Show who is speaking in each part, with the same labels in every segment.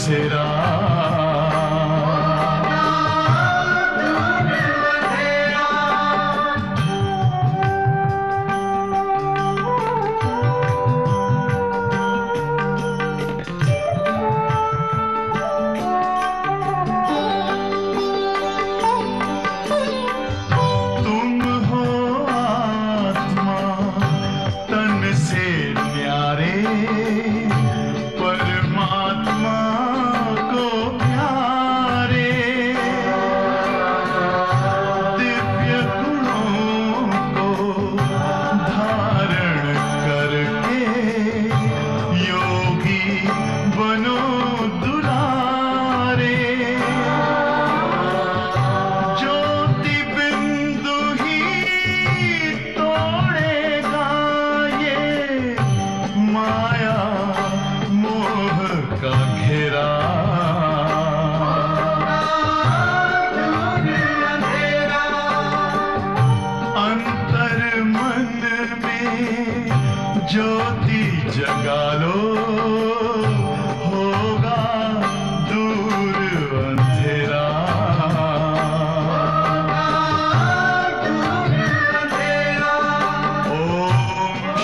Speaker 1: अंधेरा ज्योति जगा लो होगा दूर अंधेरा ओम शांति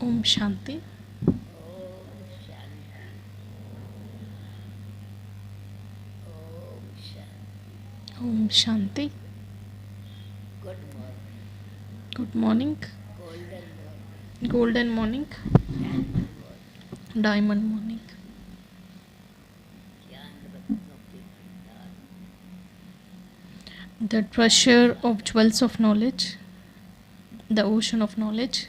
Speaker 1: ओम शांति ओम शांति।
Speaker 2: ओम शांति। ओम शांति। Good morning, golden morning, diamond morning. The treasure of jewels of knowledge, the ocean of knowledge.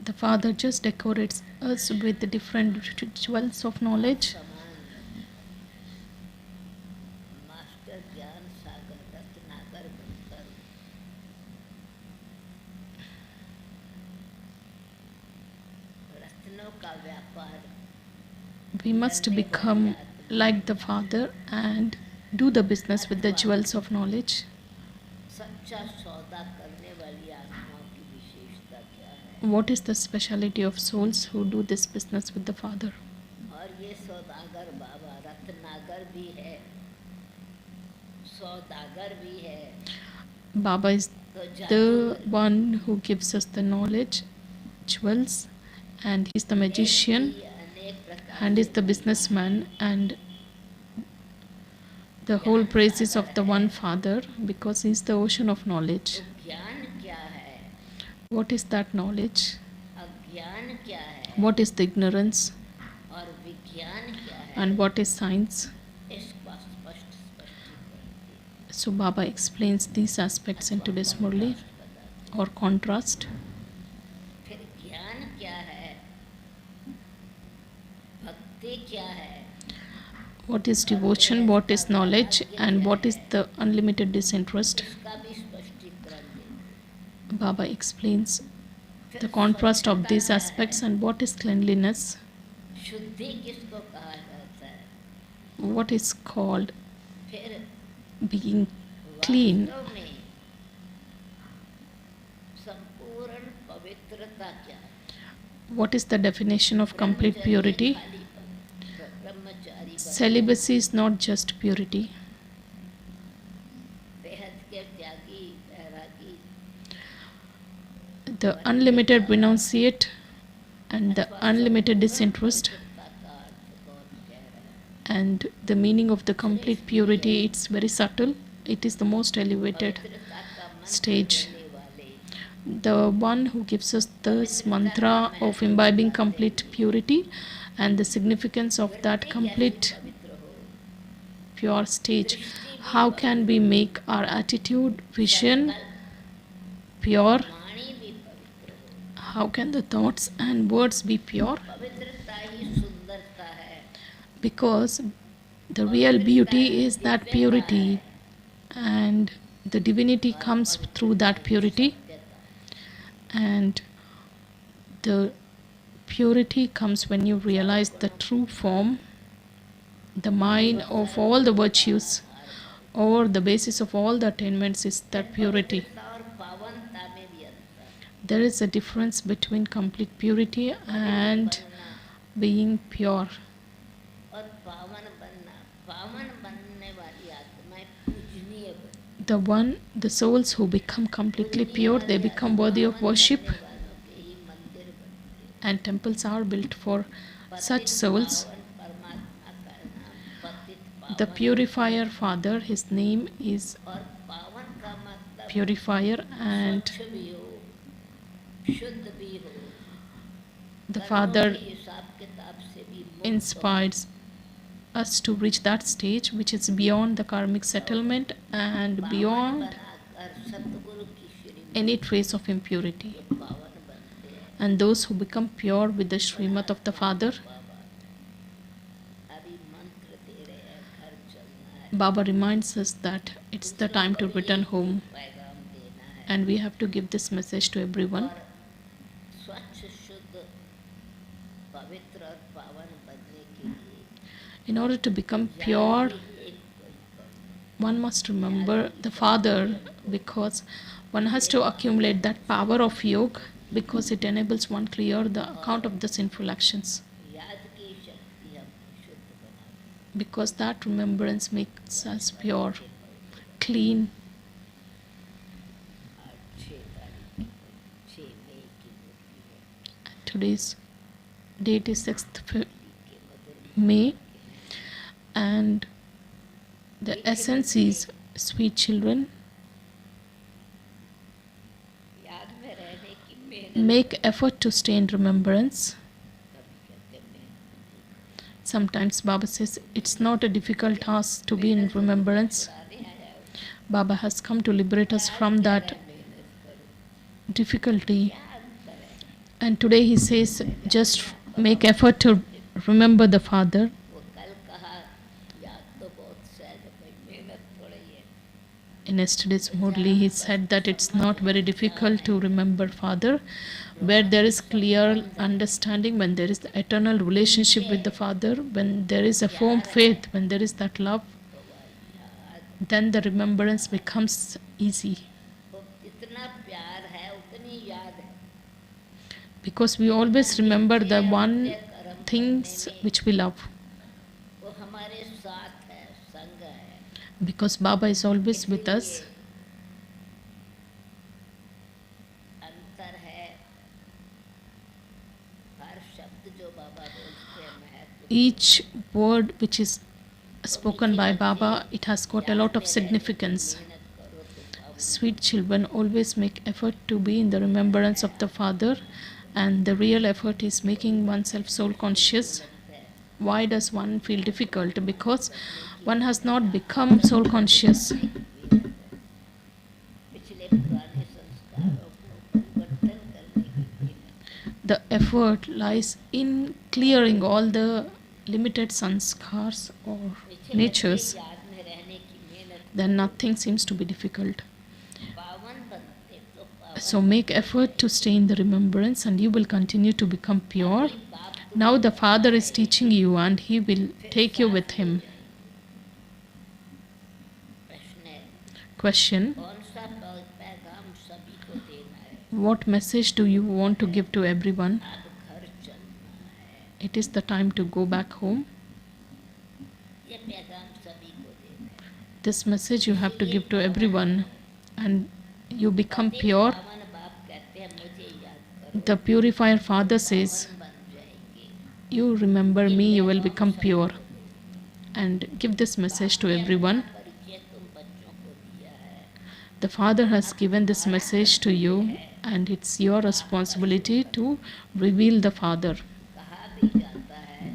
Speaker 2: The Father just decorates us with the different jewels of knowledge. We must become like the Father and do the business with the jewels of knowledge. What is the speciality of souls who do this business with the Father? Baba is the one who gives us the knowledge, jewels, and he's the magician and is the businessman, and the whole praise is of the one Father because he's the ocean of knowledge. What is that knowledge? What is the ignorance? And what is science? So Baba explains these aspects in today's Murli or contrast. What is devotion, what is knowledge, and what is the unlimited disinterest? Baba explains
Speaker 3: फिर
Speaker 2: the contrast of
Speaker 3: स्वच्छता
Speaker 2: these
Speaker 3: क्या
Speaker 2: aspects
Speaker 3: है,
Speaker 2: and what is cleanliness,
Speaker 3: शुद्धि किसको कहा जाता है,
Speaker 2: what is called
Speaker 3: फिर
Speaker 2: being clean,
Speaker 3: वास्तव में संपूर्ण पवित्रता क्या है।
Speaker 2: what is the definition of complete
Speaker 3: ब्रह्मचर्य
Speaker 2: purity.
Speaker 3: खाली ब्रह्मचारी बनना,
Speaker 2: Celibacy is not just purity.
Speaker 3: बेहद के त्यागी बैरागी
Speaker 2: The unlimited renunciate and the unlimited disinterest,
Speaker 3: पवित्रता का अर्थ बहुत गहरा है।
Speaker 2: and the meaning of the complete purity, it's very subtle. It is the most elevated
Speaker 3: पवित्रता का मंत्र
Speaker 2: stage.
Speaker 3: देने वाले,
Speaker 2: The one who gives us this mantra of imbibing complete purity and the significance of that complete
Speaker 3: पवित्र हो,
Speaker 2: pure stage. How can we make our attitude, vision pure?
Speaker 3: वाणी भी पवित्र हो।
Speaker 2: How can the thoughts and words be pure?
Speaker 3: पवित्रता ही सुंदरता है,
Speaker 2: Because the real beauty is that purity, and the divinity comes through that purity, and the purity comes when you realize the true form, the mind of all the virtues, or the basis of all the attainments is that purity.
Speaker 3: पवित्रता और पावनता में भी अंतर है।
Speaker 2: There is a difference between complete purity and being pure.
Speaker 3: और पावन बनना, पावन बनने वाली आत्माएं पूजनीय बनती
Speaker 2: The souls who become completely pure, they become worthy of worship,
Speaker 3: हैं, वालों के ही मंदिर बनते हैं।
Speaker 2: and temples are built for such souls.
Speaker 3: पावन परमात्मा का नाम पतित
Speaker 2: The
Speaker 3: पावन,
Speaker 2: purifier Father, his name is
Speaker 3: और पावन का मतलब
Speaker 2: purifier, and
Speaker 3: स्वच्छ भी हो, शुद्ध भी हो,
Speaker 2: the
Speaker 3: कर्मों
Speaker 2: Father
Speaker 3: के हिसाब किताब से भी मुक्त हो।
Speaker 2: inspires us to reach that stage which is beyond the karmic settlement and
Speaker 3: पावन
Speaker 2: beyond
Speaker 3: बनाकर सतगुरु की श्रीमत
Speaker 2: any trace of impurity.
Speaker 3: पावन बनते हैं।
Speaker 2: And those who become pure with the Srimad of the Father,
Speaker 3: बाबा अभी मंत्र दे रहे हैं, घर चलना है,
Speaker 2: Baba reminds us that it's the time to return home,
Speaker 3: पैगाम देना है,
Speaker 2: and we have to give this message to everyone.
Speaker 3: और स्वच्छ शुद्ध पवित्र और पावन बनने के लिए
Speaker 2: In order to become pure,
Speaker 3: एक कोई
Speaker 2: one must remember the Father, because one has to accumulate that power of yoga, because it enables one clear the account of the sinful actions,
Speaker 3: याद की शक्ति हमको शुद्ध बनाती
Speaker 2: because that remembrance makes us pure, clean.
Speaker 3: है। आज 6 तारीख 6 मई की मुरली है,
Speaker 2: Today's date is 6th
Speaker 3: के मधुर
Speaker 2: May, and the essence is sweet children,
Speaker 3: याद में रहने की मेहनत,
Speaker 2: make effort to stay in remembrance.
Speaker 3: कभी कहते हैं मेहनत,
Speaker 2: Sometimes Baba says it's not a difficult task to be in remembrance.
Speaker 3: छुड़ाने आया हो,
Speaker 2: Baba has come to liberate us from that
Speaker 3: मेहनत करो,
Speaker 2: difficulty,
Speaker 3: क्या अंतर है।
Speaker 2: and today he says just make effort to remember the Father.
Speaker 3: वो कल कहा याद तो बहुत सहज है भाई, मेहनत थोड़ी है।
Speaker 2: In yesterday's Murli, he said that it's not very difficult to remember Father, where there is clear understanding, when there is the eternal relationship with the Father, when there is a firm faith, when there is that love, then the remembrance becomes easy.
Speaker 3: वो इतना प्यार है उतनी याद है।
Speaker 2: Because we always remember the one things which we love.
Speaker 3: वो हमारे साथ है, संग है।
Speaker 2: Because Baba is always with us.
Speaker 3: अंतर है, हर शब्द जो बाबा बोलते हैं महत्व,
Speaker 2: Each word which is spoken by Baba, it has got a lot of significance.
Speaker 3: मेहनत करो तो पावन।
Speaker 2: Sweet children always make effort to be in the remembrance of the Father, and the real effort is making oneself soul conscious. Why does one feel difficult? Because one has not become soul conscious.
Speaker 3: पिछले पुराने संस्कारों को परिवर्तन करने की मेहनत,
Speaker 2: The effort lies in clearing all the limited sanskars or
Speaker 3: पिछले
Speaker 2: natures.
Speaker 3: याद में रहने की मेहनत,
Speaker 2: Then nothing seems to be difficult.
Speaker 3: पावन बनते तो पावन
Speaker 2: So make effort to stay in the remembrance and you will continue to become pure. Now the Father is teaching you and He will take you with Him.
Speaker 3: प्रश्न है
Speaker 2: Question:
Speaker 3: कौन सा पैगाम सभी को देना है?
Speaker 2: what message do you want to give to everyone?
Speaker 3: अब घर चलना है,
Speaker 2: It is the time to go back home.
Speaker 3: ये पैगाम सभी को देना है।
Speaker 2: This message you have to give to everyone and you become pure.
Speaker 3: पावन बाप कहते हैं मुझे याद करो,
Speaker 2: The purifier Father says,
Speaker 3: बन जाएंगे।
Speaker 2: you remember me, you will become pure. And give this message to everyone.
Speaker 3: परिचय तुम बच्चों को दिया है,
Speaker 2: The Father has given this message to you and it's your responsibility to reveal the Father.
Speaker 3: कहा भी जाता है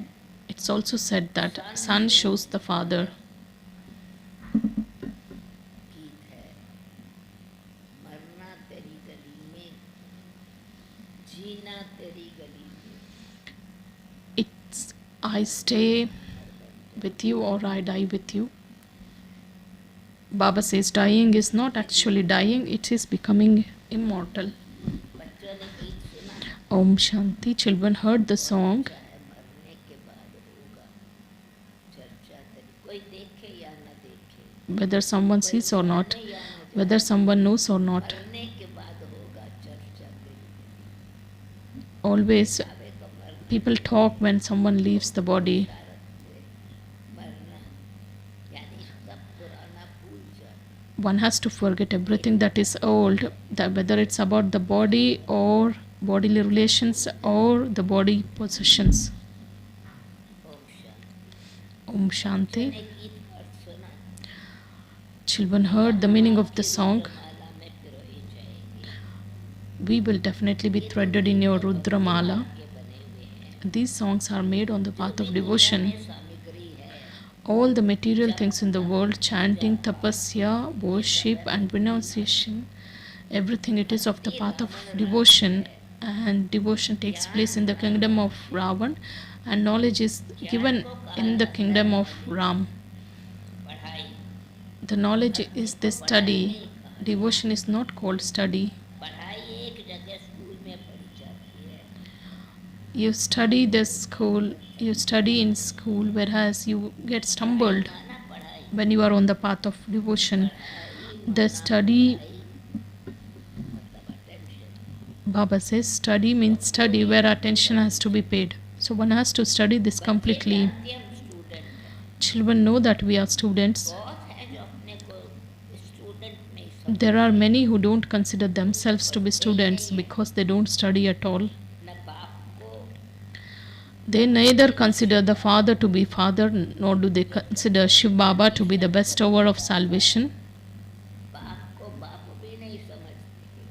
Speaker 2: It's also said that Son shows the Father.
Speaker 3: गीत है, मरना तेरी गली में, जीना तेरी गली में।
Speaker 2: It's I stay with you or I die with you. Baba says dying is not actually dying, it is becoming immortal.
Speaker 3: बच्चों ने गीत सुना,
Speaker 2: Om Shanti. Children heard the song.
Speaker 3: चाहे मरने के बाद होगा चर्चा तेरी, कोई देखे या न देखे,
Speaker 2: Whether someone sees or not,
Speaker 3: या न जाने,
Speaker 2: whether someone knows or not,
Speaker 3: मरने के बाद होगा चर्चा तेरी।
Speaker 2: always
Speaker 3: आवे को मरना
Speaker 2: people talk when someone leaves the body.
Speaker 3: मरना यानी सब पुराना भूल जा,
Speaker 2: One has to forget everything that is old, that whether it's about the body or bodily relations or the body possessions.
Speaker 3: Om Shanti.
Speaker 2: Om Shanti.
Speaker 3: ने गीत अर्थ सुना,
Speaker 2: Children heard the meaning of the song.
Speaker 3: माला में पिरोई जाएगी,
Speaker 2: We will definitely be threaded in your Rudra Mala.
Speaker 3: ये बने हुए हैं।
Speaker 2: These songs are made on the path of devotion.
Speaker 3: सामग्री है,
Speaker 2: All the material things in the world, chanting, tapasya, worship and renunciation, everything it is of the path of devotion, and devotion takes place in the kingdom of Ravan and knowledge is given in the kingdom of Ram.
Speaker 3: पढ़ाई
Speaker 2: The knowledge is the study. Devotion is not called study.
Speaker 3: पढ़ाई एक जगह school में पढ़ी जाती है,
Speaker 2: You study the school, you study in school, whereas you get stumbled
Speaker 3: माना पढ़ाई
Speaker 2: when you are on the path of devotion. The study,
Speaker 3: मतलब attention,
Speaker 2: Baba says, study means study where attention has to be paid. So one has to study this completely.
Speaker 3: जानते हैं हम student हैं,
Speaker 2: Children know that we are students.
Speaker 3: बहुत है जो अपने को स्टूडेंट नहीं समझ,
Speaker 2: There are many who don't consider themselves to be students because they don't study at all.
Speaker 3: न बाप को
Speaker 2: They neither consider the Father to be Father, nor do they consider Shiv Baba to be the bestower of salvation.
Speaker 3: बाप भी नहीं समझते,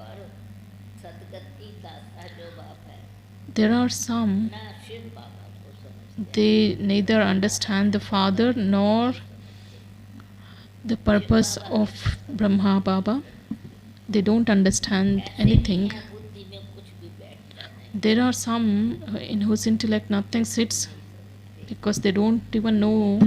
Speaker 3: और सदगति दाता जो बाप है
Speaker 2: There are some,
Speaker 3: ना शिव बाबा को समझते,
Speaker 2: they neither understand the Father nor the purpose of Brahma Baba. They don't understand anything.
Speaker 3: बुद्धि में कुछ भी बैठता नहीं,
Speaker 2: There are some in whose intellect nothing sits because they don't even know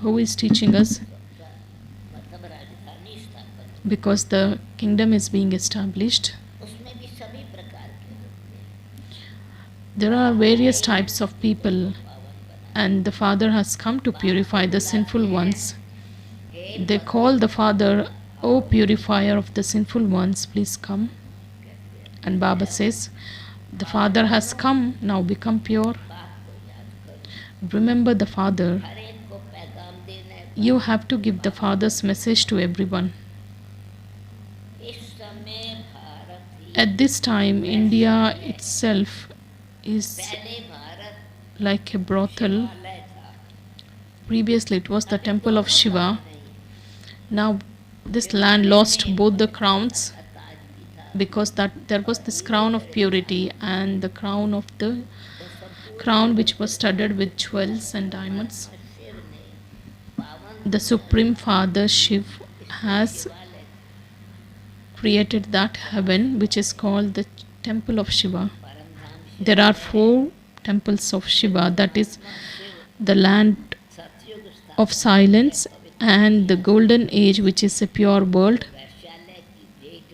Speaker 2: who is teaching us,
Speaker 3: मतलब राजधानी स्थापन,
Speaker 2: because the kingdom is being established.
Speaker 3: उसमें भी सभी प्रकार के होते हैं,
Speaker 2: There are various types of people and the Father has come to purify the sinful ones. They call the Father, O purifier of the sinful ones, please come. And Baba says, the Father has come, now become pure. Remember the Father.
Speaker 3: हर एक को पैगाम देना है।
Speaker 2: You have to give the Father's message to everyone.
Speaker 3: इस समय भारत ही,
Speaker 2: At this time, India itself is
Speaker 3: पहले Bharat
Speaker 2: like a brothel.
Speaker 3: Himalaya था,
Speaker 2: Previously, it was the temple of Shiva. Now, this land lost both the crowns
Speaker 3: ताज भी था,
Speaker 2: because that there was this crown of purity and the crown of the crown which was studded with jewels and diamonds.
Speaker 3: Shiv ने पावन
Speaker 2: The Supreme Father Shiv has
Speaker 3: वाले
Speaker 2: created that heaven which is called the temple of Shiva.
Speaker 3: Paramdham
Speaker 2: There are 4 temples of Shiva, that is the land
Speaker 3: सतयुग स्थान,
Speaker 2: of silence and the golden age which is a pure world.
Speaker 3: वैश्यालय की भेंट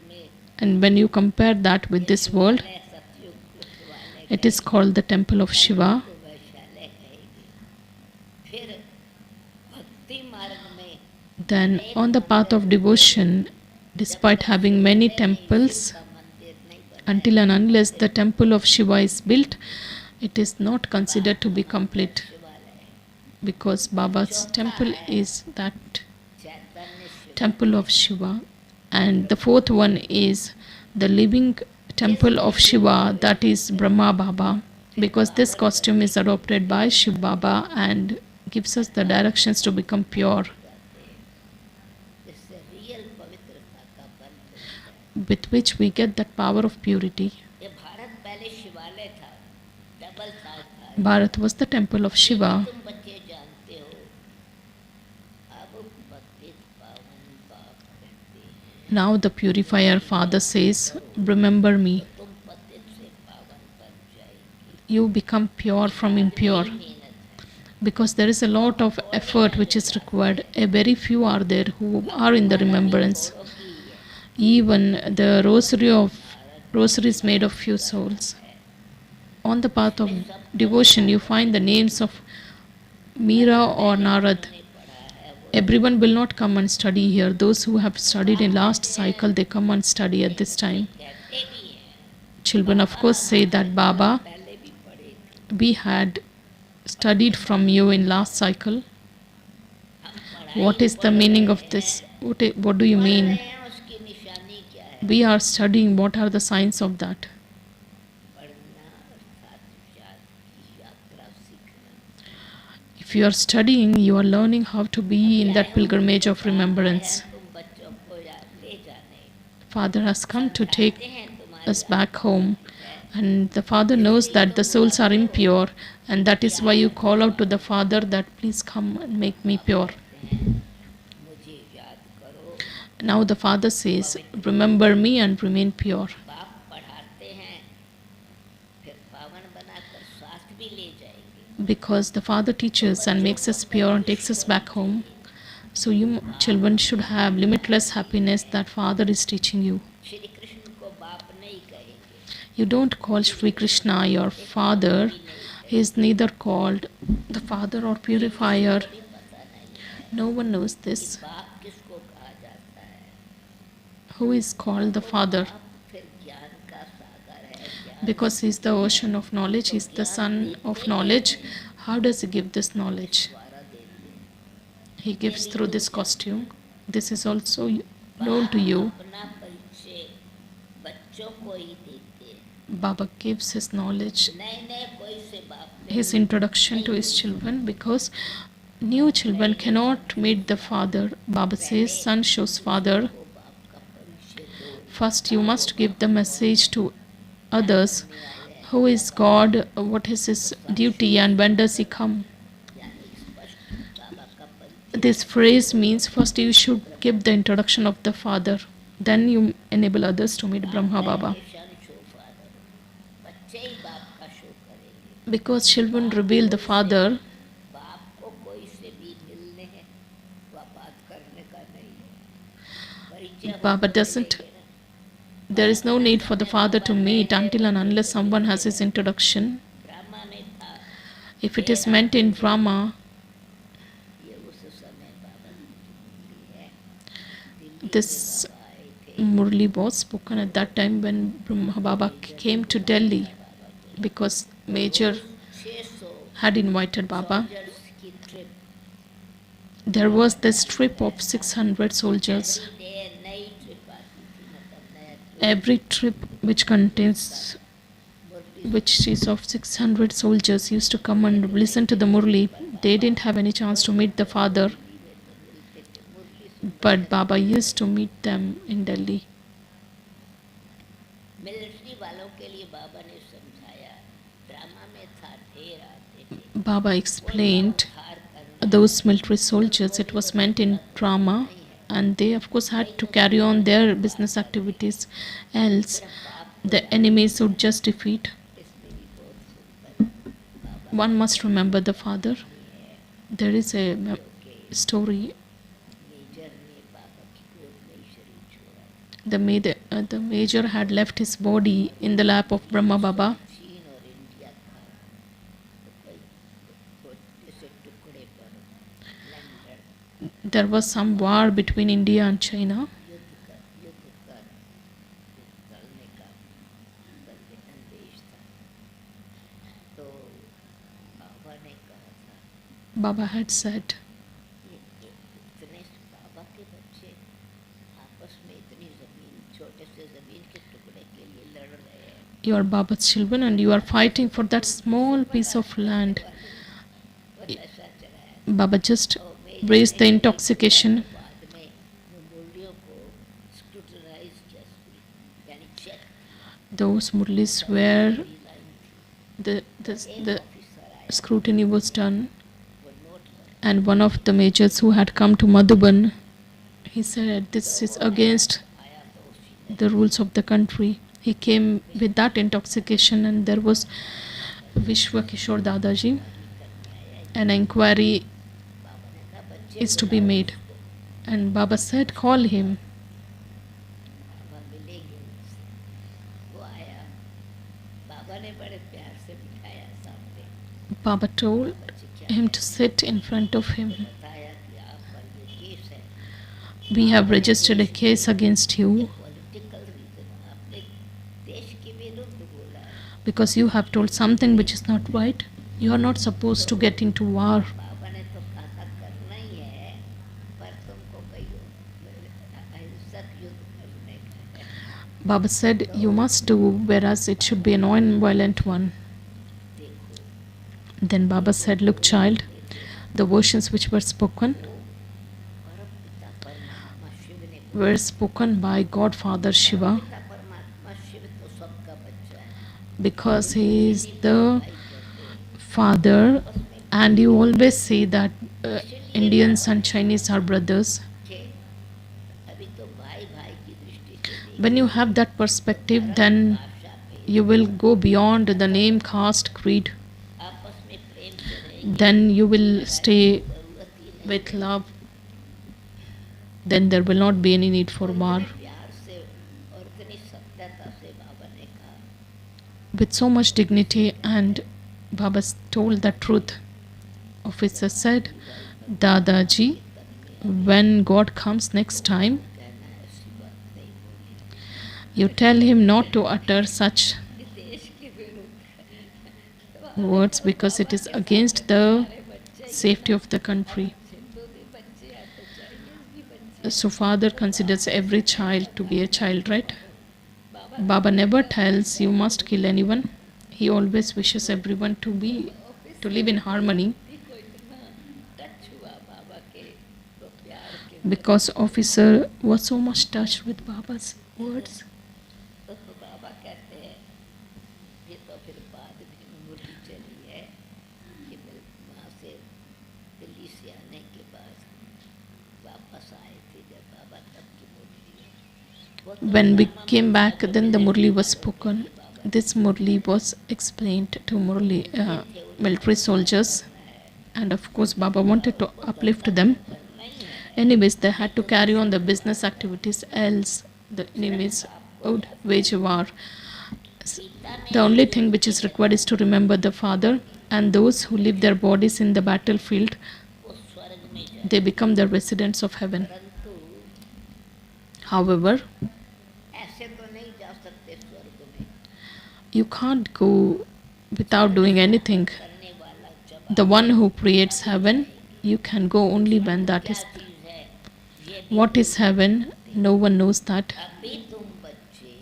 Speaker 2: And when you compare that with this world,
Speaker 3: वैशालय सतयुग कृत वाले
Speaker 2: it is called the temple of Shiva.
Speaker 3: को वैशालय कहेगी। फिर भक्ति मार्ग में
Speaker 2: Then on the path of devotion, despite having many temples,
Speaker 3: का मंदिर नहीं बना
Speaker 2: until and unless the temple of Shiva is built, it is not considered to be complete,
Speaker 3: शिवालय
Speaker 2: because Baba's temple is that
Speaker 3: Chaitanya Shiva
Speaker 2: temple of Shiva. And the fourth one is the living temple of Shiva, that is Brahma Baba, because this costume is adopted by Shiv Baba and gives us the directions to become pure,
Speaker 3: जिससे real पवित्रता का बल होता है।
Speaker 2: with which we get that power of purity.
Speaker 3: ये भारत पहले शिवालय था, डबल साल था।
Speaker 2: Bharat was the temple of Shiva.
Speaker 3: तुम बच्चे जानते हो, अब पतित पावन बाप कहते हैं,
Speaker 2: Now the purifier father says, remember me.
Speaker 3: तुम पतित से पावन बन जाएगी।
Speaker 2: You become pure from impure,
Speaker 3: मेहनत है,
Speaker 2: because there is a lot of effort which is required. A very few are there who are in the remembrance.
Speaker 3: औरों की है,
Speaker 2: Even the rosary is made of few souls. On the path of devotion, you find the names of Meera or Narad.
Speaker 3: पढ़ा है वो
Speaker 2: Everyone will not come and study here. Those who have studied in last cycle, they come and study at this time.
Speaker 3: कहते भी हैं,
Speaker 2: Children of course say that Baba,
Speaker 3: पहले भी पढ़े थे,
Speaker 2: we had studied from you in last cycle.
Speaker 3: हम पढ़ाई
Speaker 2: What is the meaning of this? What do you
Speaker 3: पढ़
Speaker 2: mean?
Speaker 3: रहे हैं, उसकी निशानी क्या है?
Speaker 2: We are studying. What are the signs of that?
Speaker 3: पढ़ना अर्थात याद की यात्रा सीखना।
Speaker 2: If you are studying, you are learning how to be in that pilgrimage of remembrance.
Speaker 3: तुम बच्चों को ले जाने
Speaker 2: Father has come to take
Speaker 3: आते हैं तुम्हारे
Speaker 2: us back home, and the Father knows that the souls are impure, and that is why you call out to the Father that please come and make me pure.
Speaker 3: मुझे याद करो।
Speaker 2: Now the Father says, remember me and remain pure.
Speaker 3: बाप पढ़ाते हैं, फिर पावन बनाकर स्वास्थ्य भी ले जाएंगे।
Speaker 2: Because the Father teaches and makes us pure and takes us back home. So you children should have limitless happiness that Father is teaching you.
Speaker 3: Shri Krishna को बाप नहीं कहेंगे,
Speaker 2: You don't call Sri Krishna your father. He is neither called the father or purifier.
Speaker 3: भी पता नहीं है
Speaker 2: No one knows this.
Speaker 3: बाप किसको कहा जाता है।
Speaker 2: Who is called the father?
Speaker 3: बाप फिर ज्ञान का सागर है, ज्ञान
Speaker 2: Because he is the ocean of knowledge, he is the sun of knowledge. How does he give this knowledge?
Speaker 3: द्वारा देते हैं।
Speaker 2: He gives through this costume. This is also known to you.
Speaker 3: अपना परिचय बच्चों को ही देते हैं,
Speaker 2: Baba gives his knowledge,
Speaker 3: नए नए कोई से बाप ने
Speaker 2: his introduction to his children, because new children cannot meet the father. Baba says, son shows father.
Speaker 3: को बाप का परिचय दो।
Speaker 2: First you must give the message to others. Who is God? What is his duty and when does he come?
Speaker 3: यानी स्पष्ट बाबा का परिचय,
Speaker 2: This phrase means first you should give the introduction of the father. Then you enable others to meet Brahma Baba.
Speaker 3: शन show father, बच्चे ही बाप का show करेंगे।
Speaker 2: Because children reveal the father,
Speaker 3: बाप को कोई से भी मिलने है व बात करने का नहीं है, परिचय हो
Speaker 2: Baba
Speaker 3: तो
Speaker 2: doesn't.
Speaker 3: मिलेंगे ना।
Speaker 2: There is no need for the father to meet until and unless someone has his introduction.
Speaker 3: Brahma में था,
Speaker 2: If it is meant in drama,
Speaker 3: ये उस समय बाबा की है। दिल्ली
Speaker 2: this
Speaker 3: से बाबा आए थे,
Speaker 2: Murli was spoken at that time when Brahma Baba came to Delhi, because Major
Speaker 3: 600
Speaker 2: had invited Baba.
Speaker 3: soldiers की trip,
Speaker 2: There was this trip of 600 soldiers.
Speaker 3: नई नई ट्रिप आती थी, मतलब नया trip,
Speaker 2: Every trip which contains,
Speaker 3: Murli
Speaker 2: which is of 600 soldiers, used to come and listen to the Murli. They didn't have any chance to meet the father,
Speaker 3: मिलते थे, मुरली
Speaker 2: but Baba used to meet them in Delhi.
Speaker 3: Military वालों के लिए बाबा ने समझाया, drama में था ढेर आते थे,
Speaker 2: Baba explained
Speaker 3: हार करना
Speaker 2: those military soldiers, it was meant in drama, and they of course had to carry on their business activities, else the enemies would just defeat.
Speaker 3: इसमें भी बहुत सुंदर
Speaker 2: One must remember the father. There is a story.
Speaker 3: Major ने बाबा की गोद में ही शरीर छोड़ा,
Speaker 2: the major had left his body in the lap of Brahma Baba.
Speaker 3: चीन और इंडिया था तो कोई जैसे टुकड़े पर lander
Speaker 2: There was some war between India and China.
Speaker 3: युद्ध करने का अंदेश था तो बाबा ने कहा था
Speaker 2: Baba had said,
Speaker 3: इतने बाबा के बच्चे आपस में इतनी जमीन छोटे से जमीन के टुकड़े के लिए लड़ रहे हैं
Speaker 2: you are Baba's children and you are fighting for that small piece of land.
Speaker 3: बस ऐसा चला है
Speaker 2: Baba just raised the intoxication.
Speaker 3: बाद में मुरलियों को स्क्रूटनाइज किया यानी check
Speaker 2: Those murlis where the scrutiny was done, and one of the majors who had come to Madhuban, he said this is against the rules of the country. He came with that intoxication and there was Vishwa Kishore Dadaji. An inquiry is to be made and Baba said call him.
Speaker 3: बाबा मिलेंगे वो आया बाबा ने बड़े प्यार से बिठाया सामने
Speaker 2: Baba told him to sit in front of him.
Speaker 3: बताया कि आप पर ये केस है
Speaker 2: We have registered a case against you
Speaker 3: political reason आपने देश के विरुद्ध बोला है
Speaker 2: because you have told something which is not right. You are not supposed to get into war.
Speaker 3: बाबा ने तो कहा था करना ही है पर तुमको कहीं अहिंसक युद्ध करने का है
Speaker 2: Baba said you must do, whereas it should be a non-violent one.
Speaker 3: देखो
Speaker 2: Then Baba said, look child, the versions which were spoken
Speaker 3: परमपिता परमात्मा शिव ने
Speaker 2: were spoken by Godfather Shiva
Speaker 3: पिता परमात्मा शिव तो सबका बच्चा है
Speaker 2: because he is the father, and you always say that Indians and Chinese are brothers.
Speaker 3: कि अभी तो भाई भाई की दृष्टि से नहीं
Speaker 2: When you have that perspective, then
Speaker 3: भाषा पे
Speaker 2: you will go beyond the name, caste, creed.
Speaker 3: आपस में प्रेम से रहेंगे
Speaker 2: Then you will stay
Speaker 3: जरूरत ही नहीं
Speaker 2: with love. Then there will not be any need for war.
Speaker 3: प्यार से और इतनी सत्यता से बाबा ने कहा
Speaker 2: With so much dignity, and Baba told the truth. Officer said, Dadaji, when God comes next time,
Speaker 3: कहना ऐसी बात नहीं बोली
Speaker 2: you tell him not to utter such
Speaker 3: देश के विरुद्ध
Speaker 2: words because it is against the safety of the country.
Speaker 3: Hindu भी बच्चे हैं तो चाइनीज भी बच्चे
Speaker 2: So father considers every child to be a child, right? Baba never tells you must kill anyone. He always wishes everyone to live in harmony.
Speaker 3: को इतना touch हुआ बाबा के तो प्यार के
Speaker 2: Because officer was so much touched with Baba's words.
Speaker 3: तो बाबा कहते हैं ये तो फिर बाद में मुरली चली है कि मैं वहाँ से दिल्ली से आने के बाद वापस आए थे जब बाबा तब की मुरली है वो तो
Speaker 2: When we came back, then the Murli was spoken. This Murli was explained to military soldiers, and of course Baba wanted to uplift them. Anyways, they had to carry on the business activities, else the enemies would wage a war. The only thing which is required is to remember the Father, and those who leave their bodies in the battlefield,
Speaker 3: वो स्वर्ग में जाए
Speaker 2: they become the residents of heaven.
Speaker 3: परंतु
Speaker 2: However,
Speaker 3: ऐसे तो नहीं जा सकते स्वर्ग में
Speaker 2: you can't go without doing anything.
Speaker 3: करने वाला जब
Speaker 2: The one who creates heaven, you can go only when that
Speaker 3: क्या
Speaker 2: is.
Speaker 3: चीज़ है ये भी
Speaker 2: What is heaven? No one knows that.
Speaker 3: अभी तुम बच्चे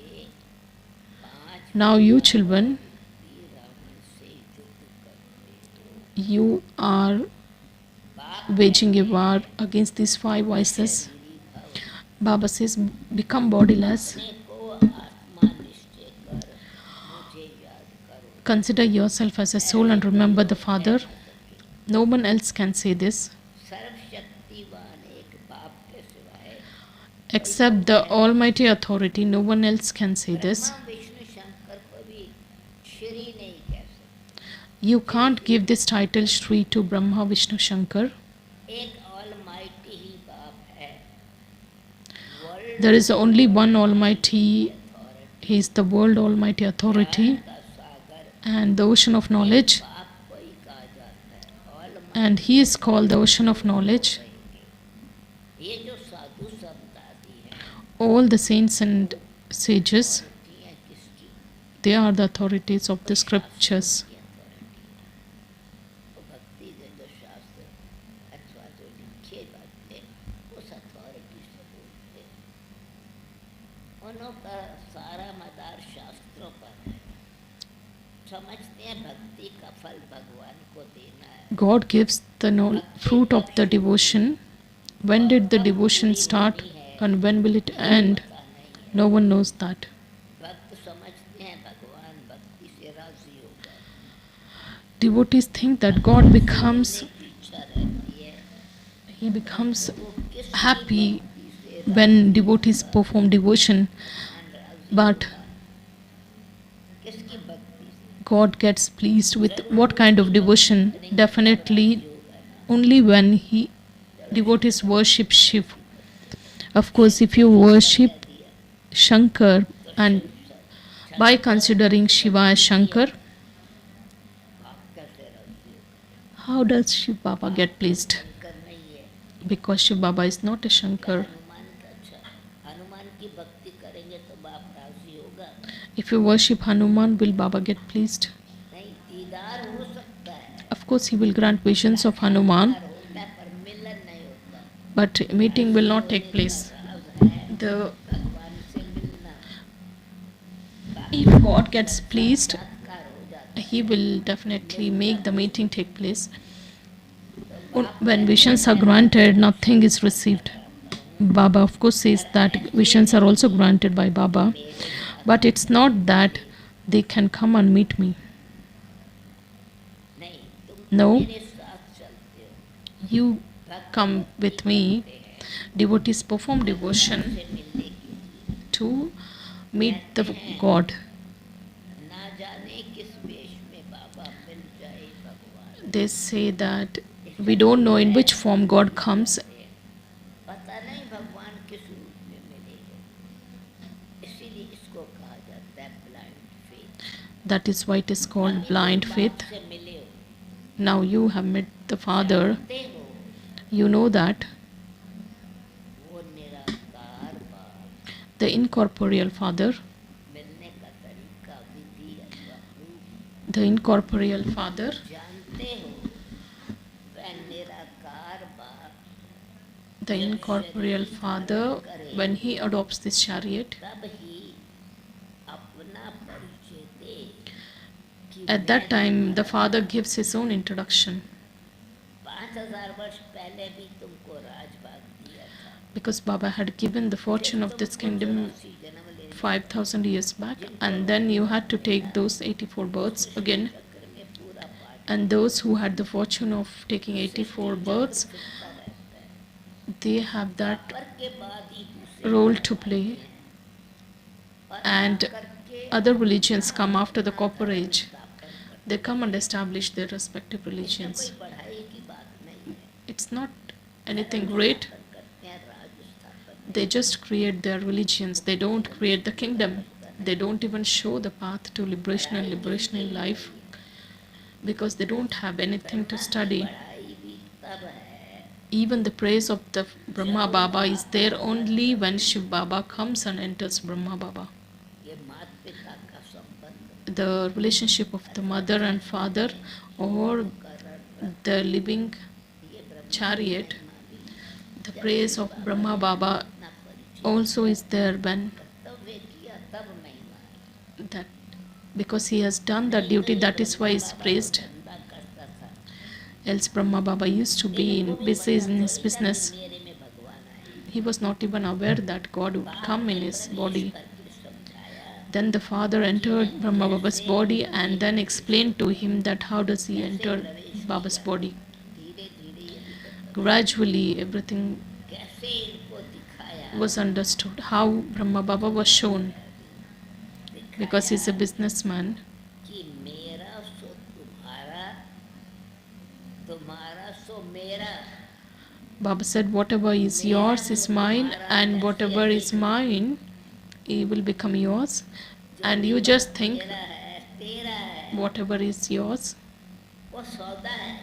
Speaker 3: 5
Speaker 2: Now, you children,
Speaker 3: रावण से युद्ध करते हो
Speaker 2: you are
Speaker 3: बाप
Speaker 2: waging a war against these 5 vices. Baba says, become bodiless.
Speaker 3: अपने को आत्मा निश्चय कर मुझे याद करो
Speaker 2: Consider yourself as a soul and remember the Father. No one else can say this
Speaker 3: सर्वशक्तिवान एक बाप के सिवाय
Speaker 2: except the Almighty Authority. No one else can say this.
Speaker 3: Brahma Vishnu Shankar को भी श्री नहीं कह सकते
Speaker 2: You can't give this title Shri to Brahma, Vishnu, Shankar.
Speaker 3: एक ऑलमाइटी ही बाप है world
Speaker 2: There is only one Almighty. He is the world Almighty Authority
Speaker 3: का सागर
Speaker 2: and the ocean of knowledge.
Speaker 3: बाप को ही कहा जाता है। All
Speaker 2: And He is called the ocean of knowledge.
Speaker 3: ये जो साधु संत आदि हैं
Speaker 2: All the saints and sages,
Speaker 3: authority है किसकी?
Speaker 2: they are the authorities of the scriptures.
Speaker 3: की अथॉरिटी तो भक्ति के जो शास्त्र अथवा जो लिखे जाते उस अथॉरिटी से बोलते उनका सारा मदार शास्त्रों पर है। समझते हैं भक्ति का फल भगवान को देना है।
Speaker 2: God gives the fruit of the devotion. When did the devotion start and when will it end?
Speaker 3: पता नहीं है।
Speaker 2: No one knows that.
Speaker 3: भक्त समझते हैं भगवान भक्ति से राजी होगा।
Speaker 2: Devotees think that God becomes,
Speaker 3: की इच्छा रहती है
Speaker 2: He becomes
Speaker 3: वो किस
Speaker 2: happy
Speaker 3: भक्ति से
Speaker 2: when devotees perform devotion,
Speaker 3: राजी
Speaker 2: but
Speaker 3: किसकी भक्ति से
Speaker 2: God gets pleased with what kind of devotion? Definitely only when devotees worship Shiv. Of course, if you worship Shankar and by considering Shiva as Shankar,
Speaker 3: आप कैसे राजी होगा?
Speaker 2: how does Shiv Baba get pleased?
Speaker 3: Shankar नहीं है
Speaker 2: Because Shiv Baba is not a Shankar.
Speaker 3: Hanuman का अच्छा हनुमान की भक्ति करेंगे तो बाप राजी होगा?
Speaker 2: If you worship Hanuman, will Baba get pleased?
Speaker 3: नहीं दीदार हो सकता है
Speaker 2: Of course, he will grant visions of Hanuman,
Speaker 3: दीदार होता है पर मिलन नहीं होता।
Speaker 2: but meeting will not take place.
Speaker 3: राज है
Speaker 2: The
Speaker 3: भगवान से मिलना
Speaker 2: if God gets pleased,
Speaker 3: साक्षात्कार हो जाता है।
Speaker 2: He will definitely make the meeting take place. When visions are granted, nothing is received. Baba, of course, says that visions are also granted by Baba, but it's not that they can come and meet me.
Speaker 3: नहीं तुम
Speaker 2: No,
Speaker 3: मेरे साथ चलते हो
Speaker 2: you come with me. Devotees perform devotion
Speaker 3: से मिलने की
Speaker 2: to meet the God.
Speaker 3: ना जाने किस वेश में बाबा मिल जाए भगवान
Speaker 2: They say that we don't know in which form God comes.
Speaker 3: पता नहीं भगवान किस रूप में मिलेंगे इसीलिए इसको कहा जाता है blind faith.
Speaker 2: That is why it is called blind faith.
Speaker 3: से मिले हो
Speaker 2: Now you have met the Father.
Speaker 3: जानते हो
Speaker 2: You know that
Speaker 3: वो निराकार बाप
Speaker 2: the incorporeal Father,
Speaker 3: मिलने का तरीका विधि अथवा रूप
Speaker 2: the incorporeal Father,
Speaker 3: जानते हो वह निराकार बाप
Speaker 2: the incorporeal Father, when he adopts this chariot,
Speaker 3: तब ही अपना परिचय दे कि
Speaker 2: at that time the Father gives his own introduction.
Speaker 3: 5000 वर्ष पहले भी तुमको राजभाग दिया था
Speaker 2: Because Baba had given the fortune of this kingdom
Speaker 3: 84 जन्म लेने
Speaker 2: 5,000 years back, and then you had to take those 84 births again.
Speaker 3: चक्र में पूरा पाठ
Speaker 2: And those who had the fortune of taking 84 births,
Speaker 3: करता रहता है
Speaker 2: they have that
Speaker 3: पर के बाद ही दूसरे
Speaker 2: role to play.
Speaker 3: और
Speaker 2: And
Speaker 3: करके
Speaker 2: other religions come after the copper age.
Speaker 3: स्थापन करते
Speaker 2: They come and establish their respective religions.
Speaker 3: कोई बढ़ाई की बात नहीं है
Speaker 2: It's not anything great.
Speaker 3: करते हैं राज स्थापन
Speaker 2: They just create their religions. They don't create the kingdom. They don't even show the path to liberation and liberation in life, because they don't have anything to study.
Speaker 3: बढ़ाई भी तब है
Speaker 2: Even the praise of the Brahma Baba is there only when Shiv Baba comes and enters Brahma Baba.
Speaker 3: ये माता पिता का संबंध
Speaker 2: The relationship of the mother and father or
Speaker 3: Karan
Speaker 2: the living
Speaker 3: ये ब्रह्म
Speaker 2: chariot, the praise of Brahma Baba
Speaker 3: अपना परिचय
Speaker 2: also is there when
Speaker 3: कर्तव्य किया तब महिमा
Speaker 2: that, because he has done that duty, that is why he is praised.
Speaker 3: धंधा करता था
Speaker 2: Else Brahma Baba used to be busy in his business.
Speaker 3: मेरे में भगवान आए
Speaker 2: He was not even aware that God would come in his body.
Speaker 3: करके समझाया
Speaker 2: Then the father entered Brahma Baba's body and then explained to him that how does he enter Baba's body.
Speaker 3: धीरे धीरे ये निकलता
Speaker 2: Gradually everything
Speaker 3: कैसे इनको दिखाया
Speaker 2: was understood, how Brahma Baba was shown, because he's a businessman.
Speaker 3: कि मेरा सो तुम्हारा तुम्हारा सो मेरा
Speaker 2: Baba said, whatever is yours is mine, and whatever is mine, it will become yours. And you just think
Speaker 3: तेरा है तेरा है
Speaker 2: whatever is yours,
Speaker 3: वो सौदा है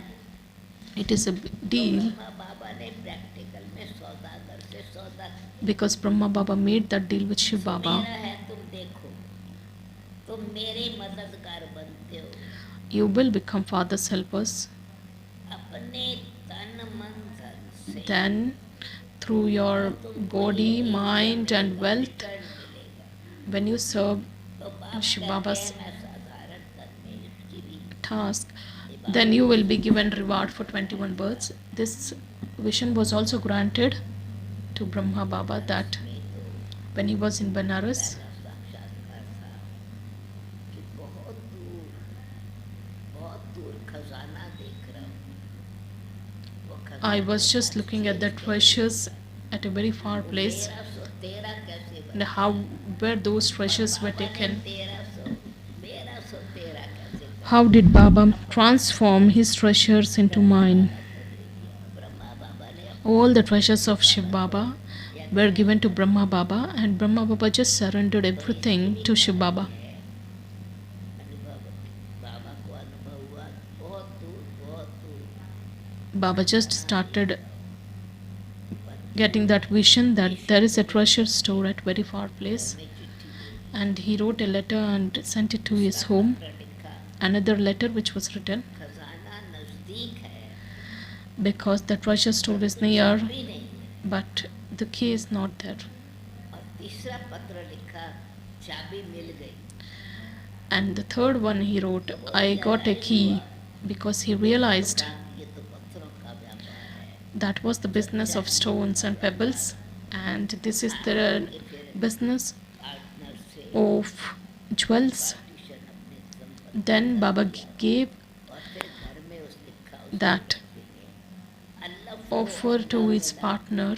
Speaker 2: it is a
Speaker 3: तो
Speaker 2: deal,
Speaker 3: ब्रह्मा बाबा ने प्रैक्टिकल में सौदागर से सौदा किया
Speaker 2: because Brahma Baba made that deal with Shiv Baba.
Speaker 3: मेरा है तुम देखो तुम मेरे मददगार बनते हो
Speaker 2: You will become Father's helpers.
Speaker 3: अपने तन मन धन से
Speaker 2: Then, through your body, mind, and wealth,
Speaker 3: return मिलेगा
Speaker 2: when you serve
Speaker 3: तो बाप
Speaker 2: Shiv
Speaker 3: कहते
Speaker 2: Baba's
Speaker 3: हैं मैं साधारण तन में इसकी भी
Speaker 2: task, then you will be given reward for 21 births. This vision was also granted to Brahma Baba that when he was in Banaras,
Speaker 3: पहला साक्षात्कार था कि बहुत दूर खजाना देख रहा हूँ वो खजाना
Speaker 2: I was just looking at the treasures at a very far place,
Speaker 3: तेरा कैसे
Speaker 2: and how where those treasures were
Speaker 3: बना
Speaker 2: taken.
Speaker 3: तेरा सो तेरा कैसे
Speaker 2: How did Baba transform his treasures into mine?
Speaker 3: Brahma बाबा ने
Speaker 2: All the treasures of Shiv Baba were given to Brahma Baba, and Brahma Baba just surrendered everything to Shiv Baba.
Speaker 3: अनुभव बाबा को अनुभव हुआ बहुत दूर
Speaker 2: Baba just started getting that vision that there is a treasure store at very far place,
Speaker 3: में चिट्ठी दी
Speaker 2: and he wrote a letter and sent it to his home.
Speaker 3: पत्र लिखा
Speaker 2: Another letter which was written,
Speaker 3: खजाना नजदीक है
Speaker 2: because the treasure store is near,
Speaker 3: भी नहीं है
Speaker 2: but the key is not there.
Speaker 3: और तीसरा पत्र लिखा चाबी मिल गई
Speaker 2: And the third one he wrote, I got a key, because he realized
Speaker 3: ये तो पत्थरों का व्यापार है
Speaker 2: that was the business of stones and pebbles, and this is the business
Speaker 3: partner से
Speaker 2: of jewels.
Speaker 3: ट्यूशन अपने संपत्ति
Speaker 2: Then Baba gave
Speaker 3: और फिर घर में उस लिखा उस
Speaker 2: that
Speaker 3: Allah
Speaker 2: offer to his partner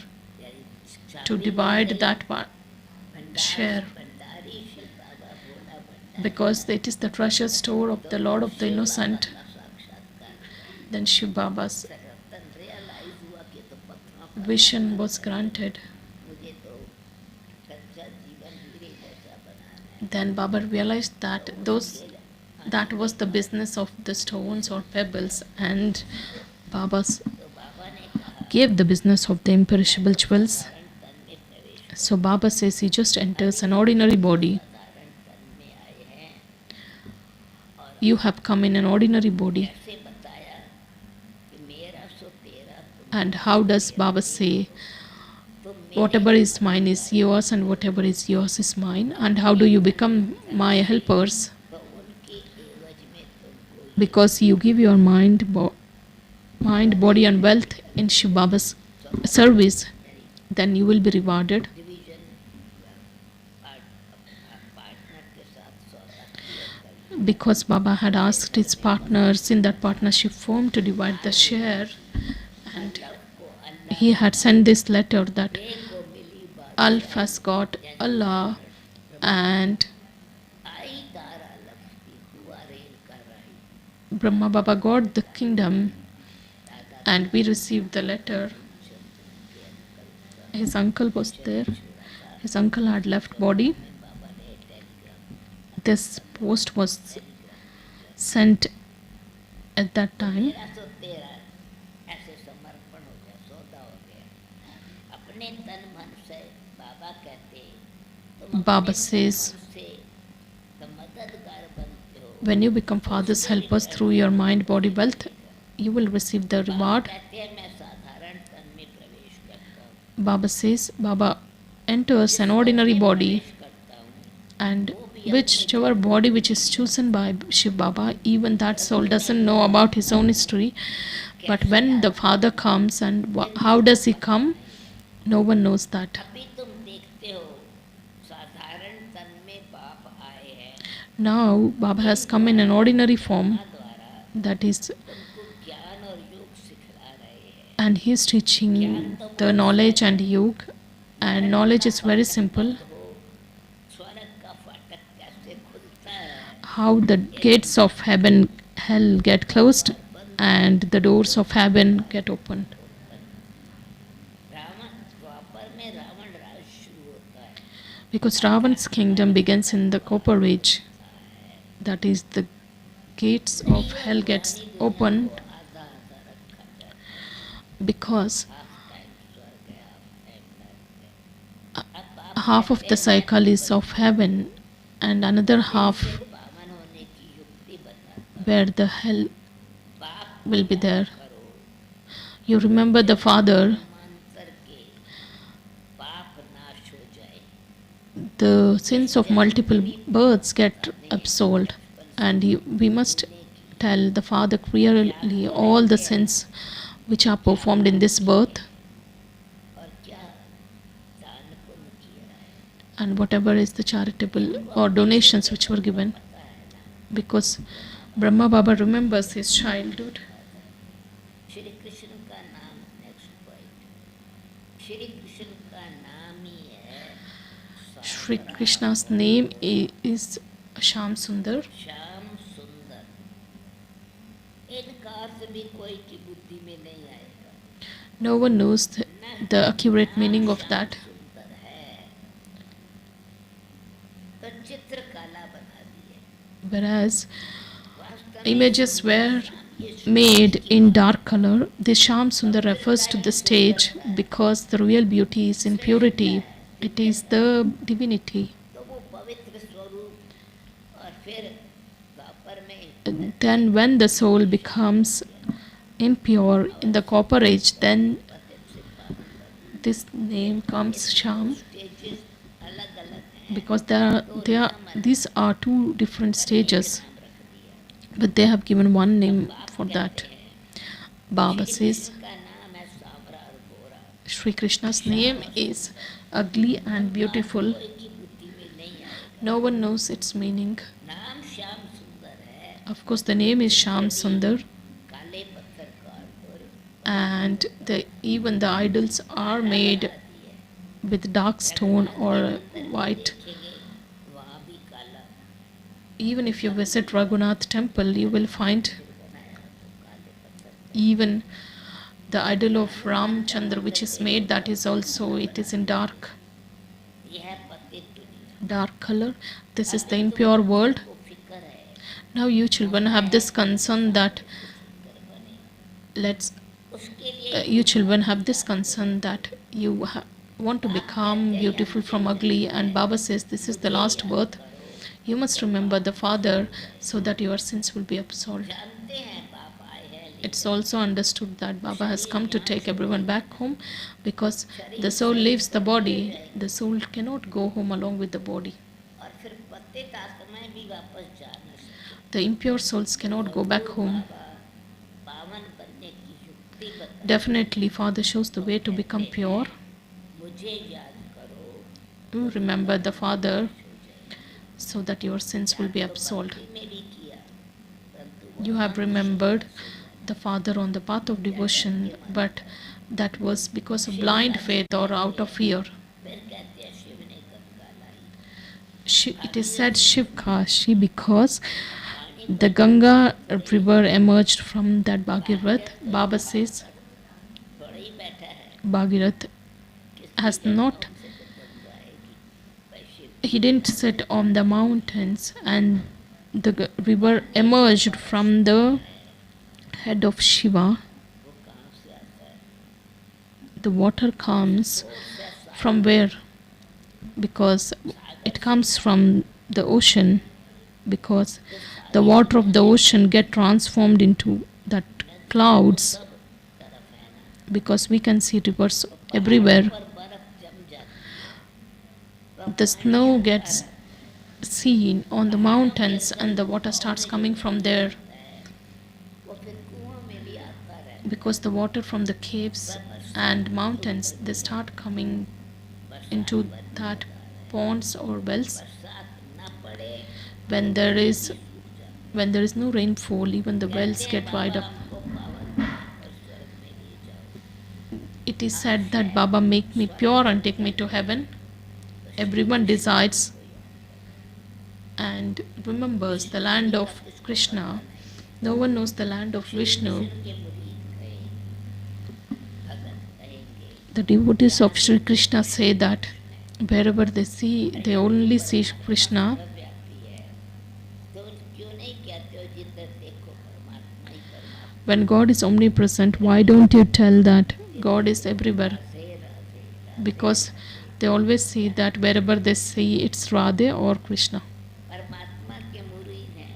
Speaker 2: to divide that share,
Speaker 3: Bhandari Shiv Baba Bhola Bhandari
Speaker 2: because it is the treasure store of the Lord of the Innocent.
Speaker 3: का साक्षात्कार
Speaker 2: Then Shiv Baba's
Speaker 3: रतन रियलाइज हुआ कि तो पत्थरों का
Speaker 2: vision was granted.
Speaker 3: मुझे तो सच्चा जीवन हीरे जैसा बनाना है
Speaker 2: Then Baba realized that that was the business of the stones or pebbles, and Baba
Speaker 3: तो बाबा ने कहा
Speaker 2: gave the business of the imperishable jewels.
Speaker 3: तन में प्रवेश
Speaker 2: So Baba says he just enters an ordinary body.
Speaker 3: साधारण तन में आए हैं
Speaker 2: You have come in an ordinary body.
Speaker 3: ऐसे बताया कि मेरा सो तेरा तुम
Speaker 2: And how does Baba say,
Speaker 3: तुम
Speaker 2: whatever is mine is yours and whatever is yours is mine? And how do you become my helpers?
Speaker 3: तो उनके एवज में तुमको
Speaker 2: Because you give your mind, body and wealth in Shiv Baba's service, then you will be rewarded.
Speaker 3: Division partner के साथ सौदा clear कर
Speaker 2: Because Baba had asked his partners in that partnership form to divide the share, and
Speaker 3: को अल्लाह
Speaker 2: he had sent this letter that
Speaker 3: को मिली बात
Speaker 2: Alf has got Allah, and
Speaker 3: आई दारा लफ्ज की दुआ रेल कर रही
Speaker 2: Brahma Baba got the kingdom, and we received the letter. His uncle was there. His uncle had left body.
Speaker 3: बाबा ने Telegram
Speaker 2: This post was sent at that time.
Speaker 3: मेरा सो तेरा ऐसे समर्पण हो गया सौदा हो गया अपने तन मन से बाबा कहते तुम
Speaker 2: Baba says,
Speaker 3: से तो मददगार बनते हो
Speaker 2: when you become Father's helpers through your mind, body, wealth, you will receive the reward.
Speaker 3: कहते हैं मैं साधारण तन में प्रवेश करता हूँ
Speaker 2: Baba says, Baba enters an ordinary body,
Speaker 3: करता हूँ
Speaker 2: and whichever body which is chosen by Shiv Baba, even that soul doesn't know about his own history. But when the Father comes, and how does he come? No one knows that.
Speaker 3: अभी तुम देखते हो साधारण तन में बाप आए हैं
Speaker 2: Now Baba has come in an ordinary form,
Speaker 3: द्वारा
Speaker 2: that is,
Speaker 3: तुमको ज्ञान और योग सिखला रहे हैं
Speaker 2: and he is teaching the knowledge and yoga. And knowledge is very simple.
Speaker 3: हो स्वर्ग का फाटक कैसे खुलता है
Speaker 2: How the gates of heaven, hell get closed, and the doors of heaven get opened.
Speaker 3: में रावण राज शुरू होता है,
Speaker 2: Because Ravan's kingdom begins in the Copper Age. That is, the gates of hell gets opened
Speaker 3: आधा आधा रखा जाता है,
Speaker 2: because
Speaker 3: half time स्वर्ग है, हाफ टाइम नरक है। अब आप
Speaker 2: half of the cycle is of heaven and another half
Speaker 3: पावन होने की युक्ति बताता
Speaker 2: where the hell
Speaker 3: पाप
Speaker 2: will be there.
Speaker 3: करो,
Speaker 2: You remember the father,
Speaker 3: जन्मांतर के पाप नाश हो जाए,
Speaker 2: the sins of multiple births get absolved, and we must tell the father clearly all the sins which are performed in this birth
Speaker 3: और क्या दान पुण्य किया है,
Speaker 2: and whatever is the charitable or donations which were given,
Speaker 3: पता है ना।
Speaker 2: because Brahma Baba remembers his childhood.
Speaker 3: Shri Krishna का नाम, नेक्स्ट पॉइंट, श्री कृष्ण का नाम ही है
Speaker 2: Shri Krishna's name is Sham Sundar.
Speaker 3: Shyam सुंदर। इनका अर्थ भी कोई की बुद्धि में नहीं आएगा,
Speaker 2: No one knows the accurate meaning of that.
Speaker 3: सुंदर है तो चित्रकला बना दी है,
Speaker 2: Whereas
Speaker 3: वास्तव में
Speaker 2: images were made in dark color, the Sham Sundar refers to the stage because the real beauty is in purity. It is the divinity.
Speaker 3: तो वो पवित्र स्वरूप और फिर द्वापर में
Speaker 2: Then when the soul becomes impure in the Copper Age, then this name comes Sham,
Speaker 3: stages अलग अलग हैं,
Speaker 2: because these are two different stages,
Speaker 3: रख दिया।
Speaker 2: but they have given one name for that. Baba says
Speaker 3: का नाम है सांवरा और गोरा,
Speaker 2: Sri Krishna's name is ugly and beautiful.
Speaker 3: कोई की बुद्धि में नहीं आएगा।
Speaker 2: No one knows its meaning.
Speaker 3: नाम श्याम सुंदर है,
Speaker 2: Of course, the name is Sham Sundar,
Speaker 3: काले पत्थर काट और
Speaker 2: and even the idols are made with dark stone or white.
Speaker 3: देखेंगे वहाँ भी काला
Speaker 2: Even if you visit Raghunath temple, you will find
Speaker 3: बनाया तो काले पत्थर,
Speaker 2: even the idol of Ramchandra which is made, that is also, it is in dark
Speaker 3: यह पतित दुनिया।
Speaker 2: dark color. This is the impure world.
Speaker 3: को फिक्र है
Speaker 2: Now you children have this concern that
Speaker 3: सुंदर बने,
Speaker 2: let's
Speaker 3: उसके लिए
Speaker 2: you children have this concern that you want to become beautiful from ugly, and Baba says this is the last birth. You must remember the father so that your sins will be absolved.
Speaker 3: जानते हैं बाप आए हैं,
Speaker 2: It's also understood that Baba has come to take everyone back home, because the soul leaves the body. The soul cannot go home along with the body.
Speaker 3: और फिर पतित आत्माएं भी वापस जा न सके।
Speaker 2: The impure souls cannot go back home.
Speaker 3: बाबा पावन बनने की युक्ति बता,
Speaker 2: Definitely, Father shows the way to become pure.
Speaker 3: मुझे याद करो,
Speaker 2: You remember the Father so that your sins will be absolved.
Speaker 3: भक्ति में भी किया, परंतु
Speaker 2: You have remembered the Father on the path of devotion, but that was because of blind faith or out of fear.
Speaker 3: फिर कहते हैं शिव ने गंगा लाई,
Speaker 2: It is said Shiv Kashi because the Ganga river emerged from that Bhagirath. Baba says
Speaker 3: थोड़ा ही बैठा है,
Speaker 2: Bhagirath has not,
Speaker 3: से तो गंगा आएगी, भाई Shiv
Speaker 2: he didn't sit on the mountains, and the river emerged from the head of Shiva.
Speaker 3: वो कहाँ से आता है,
Speaker 2: The water comes from where? Because it comes from the ocean, because the water of the ocean get transformed into that clouds,
Speaker 3: तरफ है ना,
Speaker 2: because we can see rivers everywhere.
Speaker 3: पर बर्फ जम जाती,
Speaker 2: The snow gets seen on the mountains and the water starts coming from there,
Speaker 3: वो फिर कुआं में भी आता रहता,
Speaker 2: because the water from the caves and mountains, they start coming into that ponds or wells.
Speaker 3: बरसात न पड़े,
Speaker 2: When there is no rainfall, even the wells get dried up.
Speaker 3: हमको पावन और स्वर्ग में ले जाओ,
Speaker 2: It is said that Baba make me pure and take me to heaven. Everyone decides and remembers the land of Krishna. No one knows the land of Vishnu.
Speaker 3: के मुरीद कहें, भगत कहेंगे,
Speaker 2: The devotees of Sri Krishna say that wherever they see, they only see Krishna.
Speaker 3: सर्वव्यापी है, तो क्यों नहीं कहते हो जिधर देखो परमात्मा ही परमात्मा?
Speaker 2: When God is omnipresent, why don't you tell that God is everywhere?
Speaker 3: Radhe Radhe Radhe.
Speaker 2: Because they always see that wherever they see, it's Radhe or Krishna.
Speaker 3: परमात्मा के मुरीद हैं,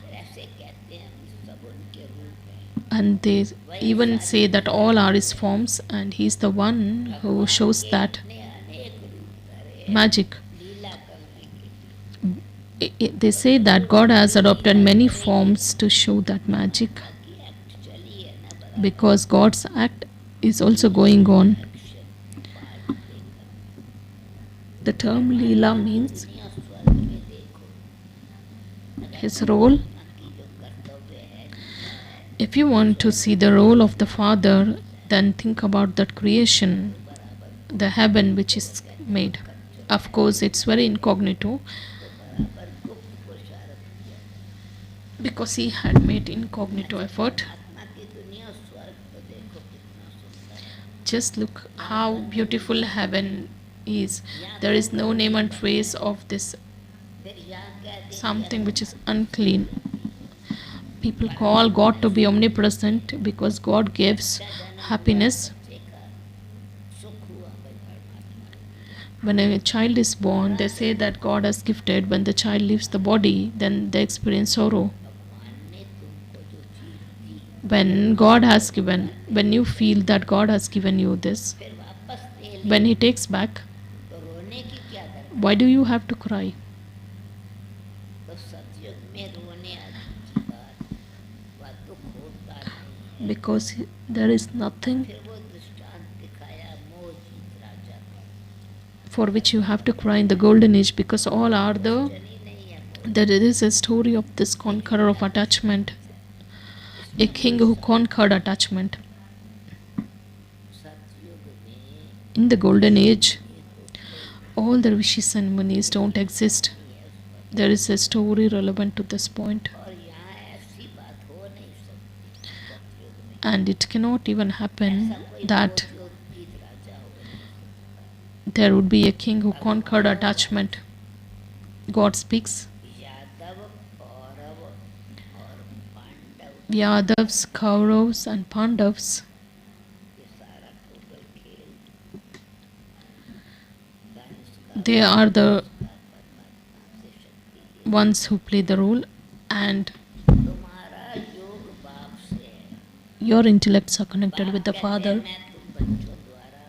Speaker 3: फिर ऐसे कहते हैं हम सब उनके रूप हैं।
Speaker 2: And they even say that all are his forms, and he is the one who shows that
Speaker 3: अपने अनेक रूप धरे
Speaker 2: magic.
Speaker 3: लीला करने के लिए।
Speaker 2: They say that God has adopted many forms to show that magic,
Speaker 3: बाकी एक्ट चली है ना बराबर
Speaker 2: because God's act is also going on.
Speaker 3: Action part play करना।
Speaker 2: The term Leela means
Speaker 3: दुनिया स्वर्ग में देखो,
Speaker 2: his role.
Speaker 3: की जो कर्तव्य है
Speaker 2: If you want to see the role of the Father, then think about that creation, the heaven which is made. Of course, it's very incognito
Speaker 3: बराबर गुप्त पुरुषार्थ किया।
Speaker 2: because he had made incognito effort.
Speaker 3: आत्मा की दुनिया स्वर्ग तो देखो कितना सुंदर है।
Speaker 2: Just look how beautiful heaven is. There is no name and trace of this
Speaker 3: फिर यहाँ कह दिया
Speaker 2: something which is unclean. People call God to be omnipresent because God gives happiness.
Speaker 3: बच्चे का सुख हुआ भाई परमात्मा।
Speaker 2: When a child is born, they say that God has gifted. When the child leaves the body, then they experience sorrow.
Speaker 3: भगवान ने तुमको जो चीज दी,
Speaker 2: When God has given, when you feel that God has given you this,
Speaker 3: फिर वापस दे ले
Speaker 2: when He takes back,
Speaker 3: तो रोने की क्या दरकार?
Speaker 2: why do you have to cry?
Speaker 3: तो सतयुग में रोने आदि की बात, वह दुख होता नहीं है।
Speaker 2: Because there is nothing
Speaker 3: फिर वो दृष्टांत दिखाया मोह जीत राजा का।
Speaker 2: for which you have to cry in the golden age, because all are the
Speaker 3: जनी नहीं है मोह।
Speaker 2: there is a story of this conqueror of attachment, a king who conquered attachment.
Speaker 3: सतयुग में
Speaker 2: In the golden age, all the rishis and munis don't exist. There is a story relevant to this point,
Speaker 3: और यहाँ ऐसी बात हो नहीं सकती सतयुग में।
Speaker 2: and it cannot even happen
Speaker 3: ऐसा कोई
Speaker 2: that
Speaker 3: मोह जीत राजा हो नहीं सकता।
Speaker 2: there would be a king who conquered attachment. God speaks.
Speaker 3: Yadav Kaurava और Pandav
Speaker 2: Yadavs, Kauravs, and Pandavs,
Speaker 3: ये सारा टोटल खेल कंस का
Speaker 2: they are the
Speaker 3: परमात्मा से शक्ति
Speaker 2: ones who play the role, and
Speaker 3: तुम्हारा योग बाप से है।
Speaker 2: your intellects are connected with the
Speaker 3: बाप कहते
Speaker 2: Father.
Speaker 3: हैं, मैं तुम बच्चों द्वारा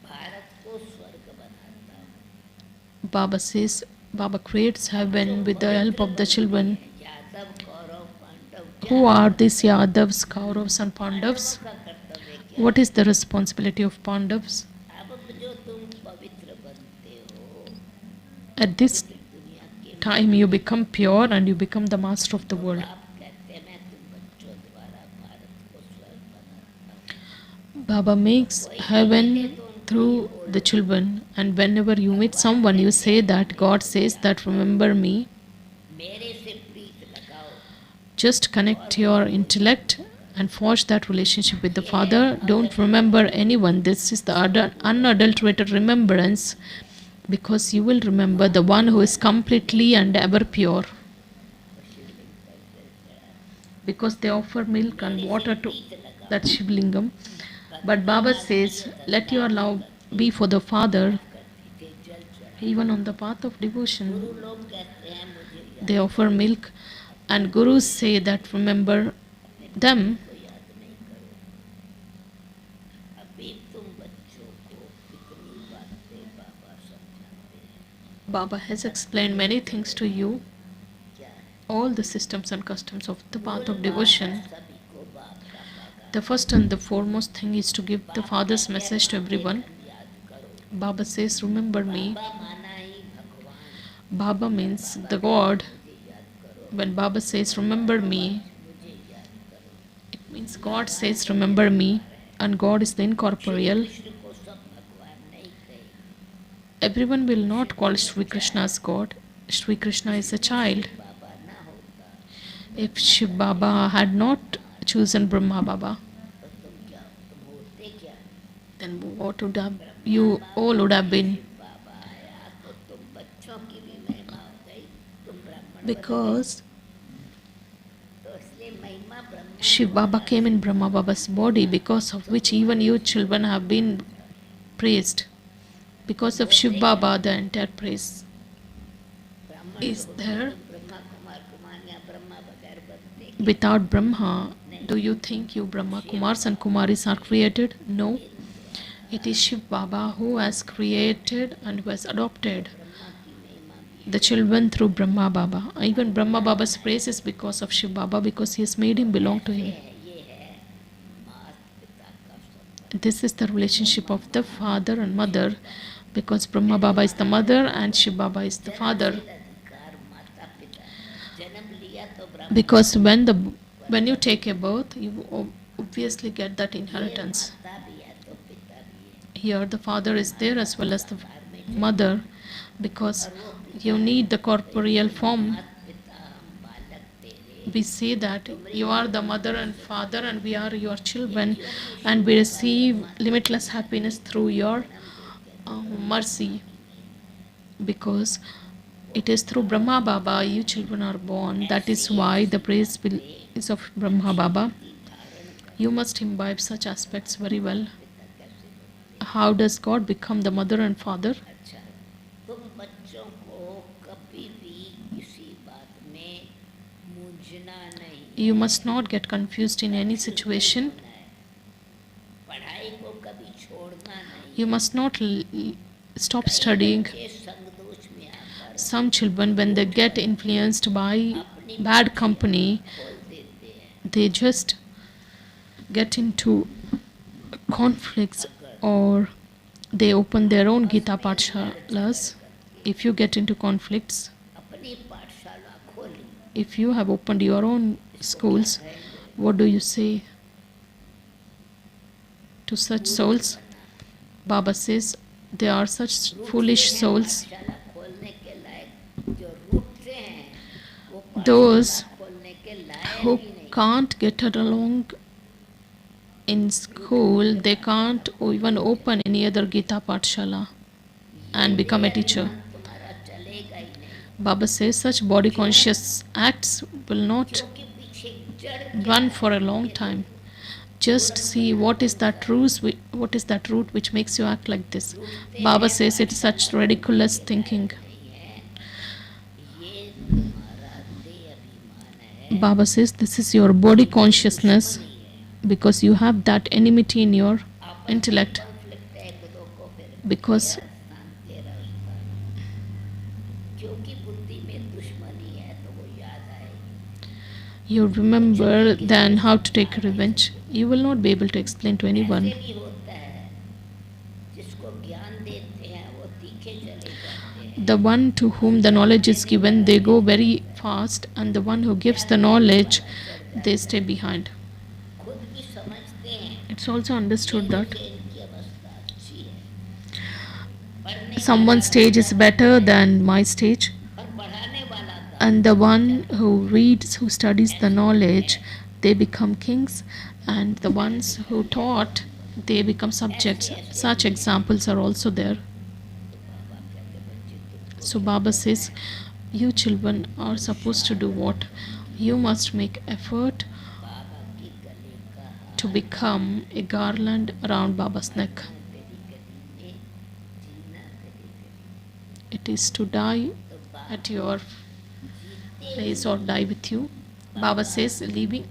Speaker 3: भारत को स्वर्ग बनाता हूँ।
Speaker 2: Baba says, Baba creates heaven with the help of the children.
Speaker 3: Yadav Kaurava Pandav
Speaker 2: Who are these Yadavs, Kauravs, and Pandavs?
Speaker 3: का कर्तव्य क्या?
Speaker 2: What is the responsibility of Pandavs?
Speaker 3: अब जो तुम पवित्र बनते हो
Speaker 2: At this
Speaker 3: दुनिया के
Speaker 2: time, you become pure and you become the master of the world.
Speaker 3: बाप कहते हैं मैं तुम बच्चों द्वारा भारत को स्वर्ग बनाता हूँ।
Speaker 2: Baba makes heaven through the children, and whenever you meet someone, you say that God says that remember me.
Speaker 3: मेरे से प्रीत लगाओ।
Speaker 2: Just connect your intellect and forge that relationship with the Father. Don't remember anyone. This is the unadulterated remembrance, because you will remember the one who is completely and ever pure. Because they offer milk and water to that Shivlingam. But Baba says, let your love be for the Father.
Speaker 3: करती थे जल चढ़ा।
Speaker 2: Even on the path of devotion,
Speaker 3: गुरु लोग कहते हैं मुझे याद
Speaker 2: they offer milk, and gurus say that remember them.
Speaker 3: को याद नहीं करो। अभी तुम बच्चों को कितनी बातें बाबा समझाते हैं।
Speaker 2: Baba has explained many things to you,
Speaker 3: क्या है?
Speaker 2: all the systems and customs of the path of devotion.
Speaker 3: सभी को बाप का पागा
Speaker 2: The first and the foremost thing is to give the Father's message to everyone.
Speaker 3: याद करो।
Speaker 2: Baba says, remember me.
Speaker 3: बाबा माना ही भगवान।
Speaker 2: Baba means the God.
Speaker 3: मुझे याद करो।
Speaker 2: When Baba says, remember me,
Speaker 3: मुझे याद करो।
Speaker 2: it means God says, remember me, and God is the incorporeal.
Speaker 3: Krishna को सब भगवान नहीं कहे।
Speaker 2: Everyone will not call Sri Krishna as God. Sri Krishna is a child.
Speaker 3: बाबा ना होता
Speaker 2: If Shiv Baba had not chosen Brahma Baba,
Speaker 3: तो तुम क्या तुम होते क्या?
Speaker 2: then what would have you all would have been?
Speaker 3: बाबा आया तो तुम बच्चों की भी महिमा हो गई, तुम ब्राह्मण बन गए।
Speaker 2: Because
Speaker 3: तो इसलिए महिमा Brahma
Speaker 2: Shiv Baba came in Brahma Baba's body, because of which even you children have been praised. Because of Shiv Baba, the entire praise
Speaker 3: ब्राह्मण
Speaker 2: is
Speaker 3: तो
Speaker 2: there.
Speaker 3: ब्रह्मा कुमार कुमारियाँ ब्रह्मा बगैर बनते
Speaker 2: Without Brahma, do you think you Brahma Kumars and Kumaris are created? No. It is Shiv Baba who has created and who has adopted
Speaker 3: Brahma की महिमा भी
Speaker 2: the children through Brahma Baba. Even Brahma Baba's praise is because of Shiv Baba, because he has made him belong to him.
Speaker 3: है। ये है माता पिता का संबंध।
Speaker 2: This is the relationship of the father and mother, because Brahma Baba is the mother and Shiv Baba is the father.
Speaker 3: अधिकार माता पिता जन्म लिया तो ब्राह्मण
Speaker 2: Because when you take a birth, you obviously get that inheritance.
Speaker 3: माता भी है तो पिता भी है।
Speaker 2: Here the father is there as well as the mother, because you need the corporeal form.
Speaker 3: माता पिता हम बालक तेरे
Speaker 2: We say that you are the mother and father and we are your children, and we receive limitless happiness through your mercy, because it is through Brahma Baba you children are born. That is why the praise is of Brahma Baba. You must imbibe such aspects very well. How does God become the mother and father?
Speaker 3: अच्छा तुम बच्चों को कभी भी किसी बात में मूंझना नहीं।
Speaker 2: You must not get confused in any situation.
Speaker 3: पढ़ाई को कभी छोड़ना नहीं।
Speaker 2: You must not stop studying.
Speaker 3: ये संग दोष में आकर
Speaker 2: Some children, when they get influenced by bad company,
Speaker 3: खोल देते हैं।
Speaker 2: they just get into conflicts, or they open their own Gita Pathshalas. If you get into conflicts,
Speaker 3: अपनी पाठशाला खोली
Speaker 2: if you have opened your own schools, what do you say to such souls? Baba says they are such foolish souls.
Speaker 3: पाठशाला खोलने के लायक जो रूठते हैं वो
Speaker 2: Those
Speaker 3: पाठशाला खोलने के लायक
Speaker 2: who
Speaker 3: ही नहीं।
Speaker 2: can't get along in school, they can't even open any other Gita Pathshala and become a teacher.
Speaker 3: तुम्हारा चलेगा ही नहीं
Speaker 2: Baba says such body conscious acts will not
Speaker 3: क्योंकि पीछे जड़
Speaker 2: run for a long time. Just see what is that root which makes you act like this. Baba says it's such ridiculous thinking.
Speaker 3: नहीं है। ये तुम्हारा देह अभिमान है।
Speaker 2: Baba says this is your body consciousness, because you have that enmity in your intellect.
Speaker 3: Conflict है एक दो को फिर
Speaker 2: Because
Speaker 3: स्थान तेरा स्थान क्योंकि बुद्धि में दुश्मनी है तो वो याद आएगी।
Speaker 2: you remember then how to take revenge. You will not be able to explain to anyone.
Speaker 3: ऐसे भी होता है जिसको ज्ञान देते हैं वो तीखे चले जाते हैं।
Speaker 2: The one to whom the knowledge is given, they go very fast, and the one who gives the knowledge, they stay behind.
Speaker 3: खुद भी समझते हैं
Speaker 2: It's also understood that
Speaker 3: कि इनकी अवस्था अच्छी है। पढ़ने
Speaker 2: someone's stage is better than my stage,
Speaker 3: और पढ़ाने वाला था
Speaker 2: and the one who reads, who studies the knowledge, they become kings, and the ones who taught, they become subjects. Such examples are also there. So Baba says, you children are supposed to do what? You must make effort
Speaker 3: बाबा की गले का हाथ
Speaker 2: to become a garland around Baba's neck.
Speaker 3: तेरी गली में जीना तेरी गली
Speaker 2: It is to die
Speaker 3: तो बाबा
Speaker 2: at your place or die with you. Baba says, living,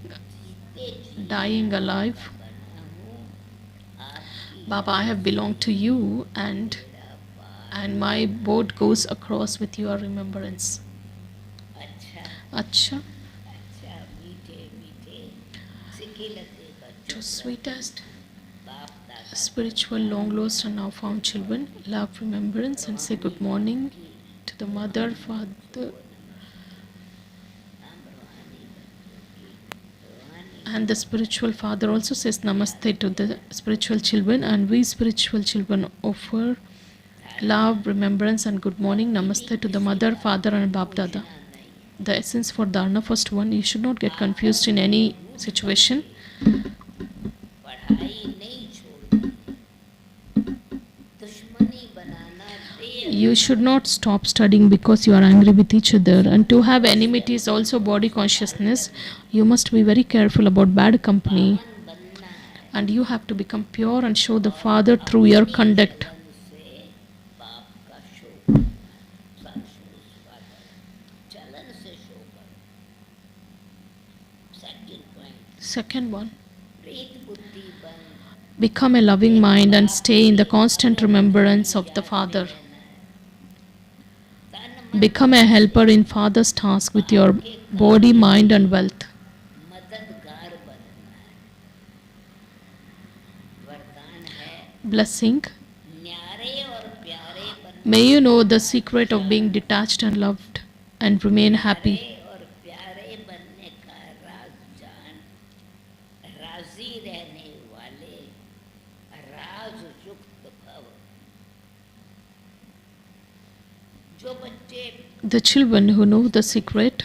Speaker 2: dying alive.
Speaker 3: बना हूँ आपकी
Speaker 2: Baba, I have belonged to you, and my boat goes across with your remembrance.
Speaker 3: अच्छा
Speaker 2: Acha,
Speaker 3: अच्छा मीठे मीठे सिखी लगे बच्चों
Speaker 2: to sweetest
Speaker 3: बाप दादा
Speaker 2: spiritual long lost and now found children, love remembrance and say good morning to the mother, father,
Speaker 3: नाम रूहानी बच्चों की रूहानी
Speaker 2: and the spiritual father also says namaste to the spiritual children, and we spiritual children offer love, remembrance and good morning namaste to the mother, father and Bap Dada. The essence for dharna, first one, you should not get confused in any situation.
Speaker 3: पढ़ाई नहीं छोड़नी दुश्मनी बनाना देह
Speaker 2: You should not stop studying because you are angry with each other. And to have enmity is also body consciousness. You must be very careful about bad company.
Speaker 3: पावन बनना है
Speaker 2: And you have to become pure and show the Father through your conduct.
Speaker 3: चलन से पाप का show करना है चलन से शो करना सेकंड पॉइंट
Speaker 2: Second one,
Speaker 3: प्रीत बुद्धि बन
Speaker 2: become a loving mind and stay in the constant remembrance of the Father. Become a helper in Father's task with your body, mind, and wealth.
Speaker 3: मददगार बनना है वरदान है
Speaker 2: Blessing.
Speaker 3: न्यारे और प्यारे बनना
Speaker 2: May you know the secret of being detached and loved and remain happy.
Speaker 3: और प्यारे बनने का राज जान राजी रहने वाले राज युक्त भव जो बच्चे
Speaker 2: The children who know the secret,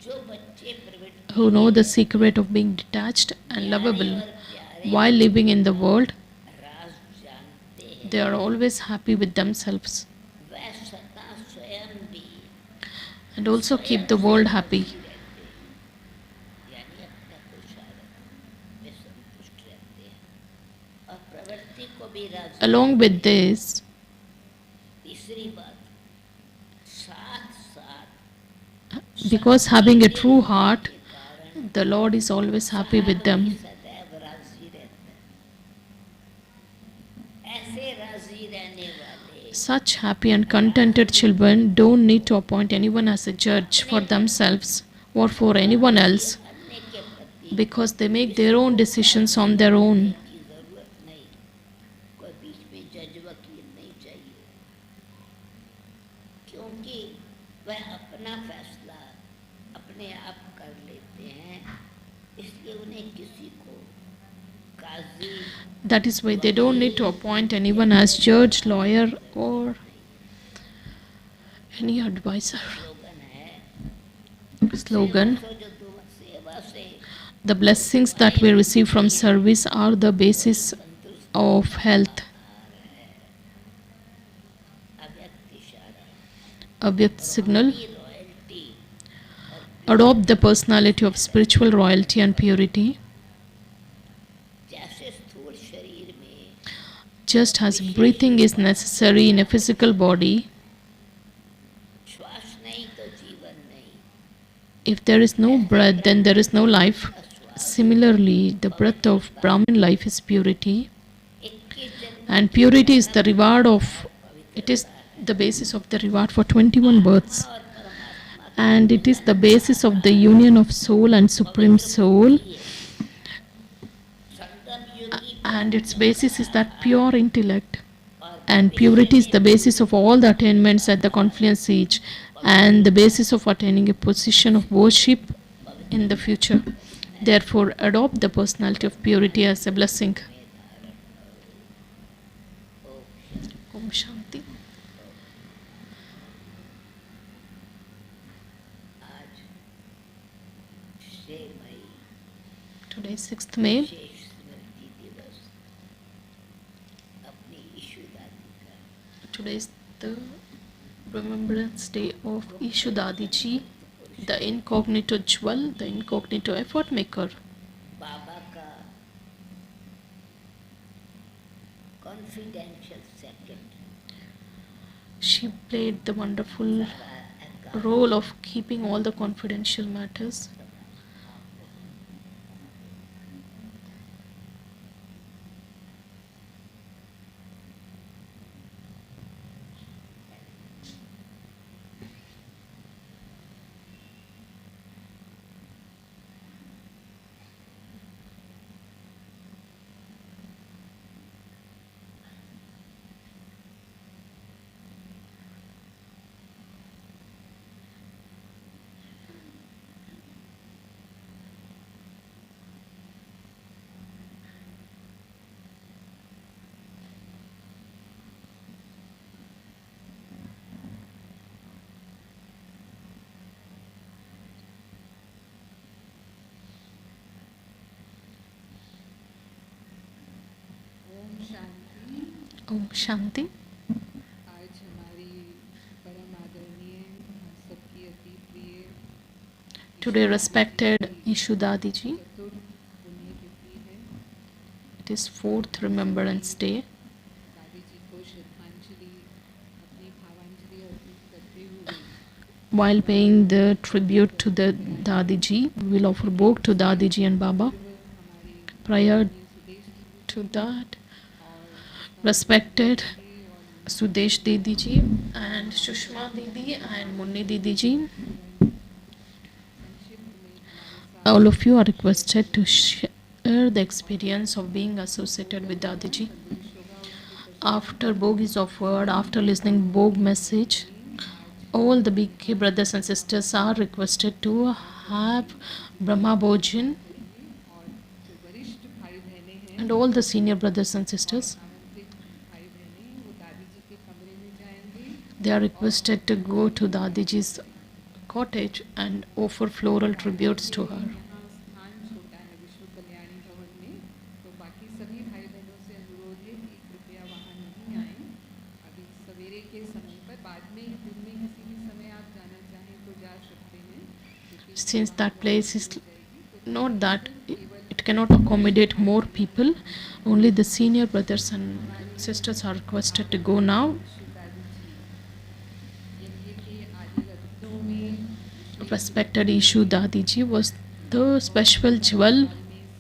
Speaker 3: जो बच्चे प्रवृत्ति
Speaker 2: who know the secret of being detached and lovable while living in the world,
Speaker 3: राज जानते हैं
Speaker 2: they are always happy with themselves
Speaker 3: वह सदा स्वयं भी
Speaker 2: and also keep the world happy.
Speaker 3: यानी अपने पुरुषार्थ में संतुष्ट रहते हैं और प्रवृत्ति को भी राज
Speaker 2: Along with this,
Speaker 3: तीसरी बात साथ साथ
Speaker 2: because having a true heart, the Lord is always happy with them.
Speaker 3: सदैव राजी रहते हैं ऐसे राजी रहने वाले
Speaker 2: Such happy and contented children don't need to appoint anyone as a judge for themselves or for anyone else
Speaker 3: अन्य के प्रति
Speaker 2: because they make their own decisions on their own.
Speaker 3: की जरूरत नहीं कोई बीच में जज वकील नहीं चाहिए क्योंकि वह अपना फैसला अपने आप कर लेते हैं इसलिए उन्हें किसी को काजी
Speaker 2: That is why they don't need to appoint anyone as judge, lawyer, or any advisor.
Speaker 3: Slogan है
Speaker 2: Slogan.
Speaker 3: तो जो दो सेवा से
Speaker 2: The blessings that we receive from service are the basis of health.
Speaker 3: अव्यक्त इशारा
Speaker 2: Avyakt signal.
Speaker 3: की royalty
Speaker 2: Adopt the personality of spiritual royalty and purity.
Speaker 3: जैसे स्थूल शरीर में
Speaker 2: Just as breathing is necessary in a physical body,
Speaker 3: श्वास नहीं तो जीवन नहीं
Speaker 2: if there is no breath, then there is no life. Similarly, the breath of Brahmin life is purity,
Speaker 3: 21 जन्म
Speaker 2: and purity is the reward of, it is the basis of the reward for 21 births,
Speaker 3: और परमात्मा
Speaker 2: and it is the basis of the union of soul and supreme soul,
Speaker 3: Sangam Yogi
Speaker 2: and its basis is that pure intellect, and purity is the basis of all the attainments at the confluence each, and the basis of attaining a position of worship in the future. Therefore, adopt the personality of purity as a blessing. Om Shanti.
Speaker 3: आज 6 मई
Speaker 2: Today is 6th May.
Speaker 3: शेष स्मृति दिवस अपनी issue दादी का
Speaker 2: Today is the Remembrance Day of Ishu Dadi ji, the incognito jewel, the incognito effort maker.
Speaker 3: बाबा का confidential second
Speaker 2: She played the wonderful role of keeping all the confidential matters. Om Shanti.
Speaker 4: आज हमारी परम आदरणीय सबकी अति प्रिय
Speaker 2: Today, respected Ishu Dadi ji,
Speaker 4: चतुर्थ पुण्यतिथि है।
Speaker 2: it is 4th Remembrance Day.
Speaker 4: दादी जी को श्रद्धांजलि अपनी भावांजलि अर्पित करते हुए
Speaker 2: While paying the tribute to the Dadi ji, we will offer bhog to Dadi ji and Baba.
Speaker 4: हमारी
Speaker 2: Prior
Speaker 4: सुदेश दीदी
Speaker 2: to that,
Speaker 4: और
Speaker 2: respected
Speaker 4: और
Speaker 2: Sudesh Didi ji and Shushma Didi and Munni Didi ji,
Speaker 4: संक्षिप्त में हमारे साथ
Speaker 2: all of you are requested to share the experience of being associated with Dadi ji.
Speaker 4: शोभा उसके
Speaker 2: After bhog is offered, after listening bhog message, all the big brothers and sisters are requested to have Brahma Bhojan,
Speaker 4: और जो वरिष्ठ भाई बहनें हैं
Speaker 2: and all the senior brothers and sisters,
Speaker 4: आमंत्रित भाई बहनें वो दादी जी के कमरे में जाएंगे
Speaker 2: they are requested to go to Dadi ji's cottage and offer floral tributes to her.
Speaker 4: यहाँ स्थान छोटा है विश्व कल्याणी भवन में, तो बाकी सभी भाई बहनों से अनुरोध है कि कृपया वहाँ नहीं आएं। अभी सवेरे के समय पर, बाद में दिन में किसी भी समय आप जाना चाहें तो जा सकते हैं, क्योंकि
Speaker 2: Since
Speaker 4: वहाँ
Speaker 2: that place is
Speaker 4: जाएगी तो
Speaker 2: not that it cannot accommodate more people, only the senior brothers and sisters are requested to go now.
Speaker 4: दादी जी यज्ञ के आदि रत्नों में
Speaker 2: Respected Ishu Dadi ji was the special jewel.
Speaker 4: में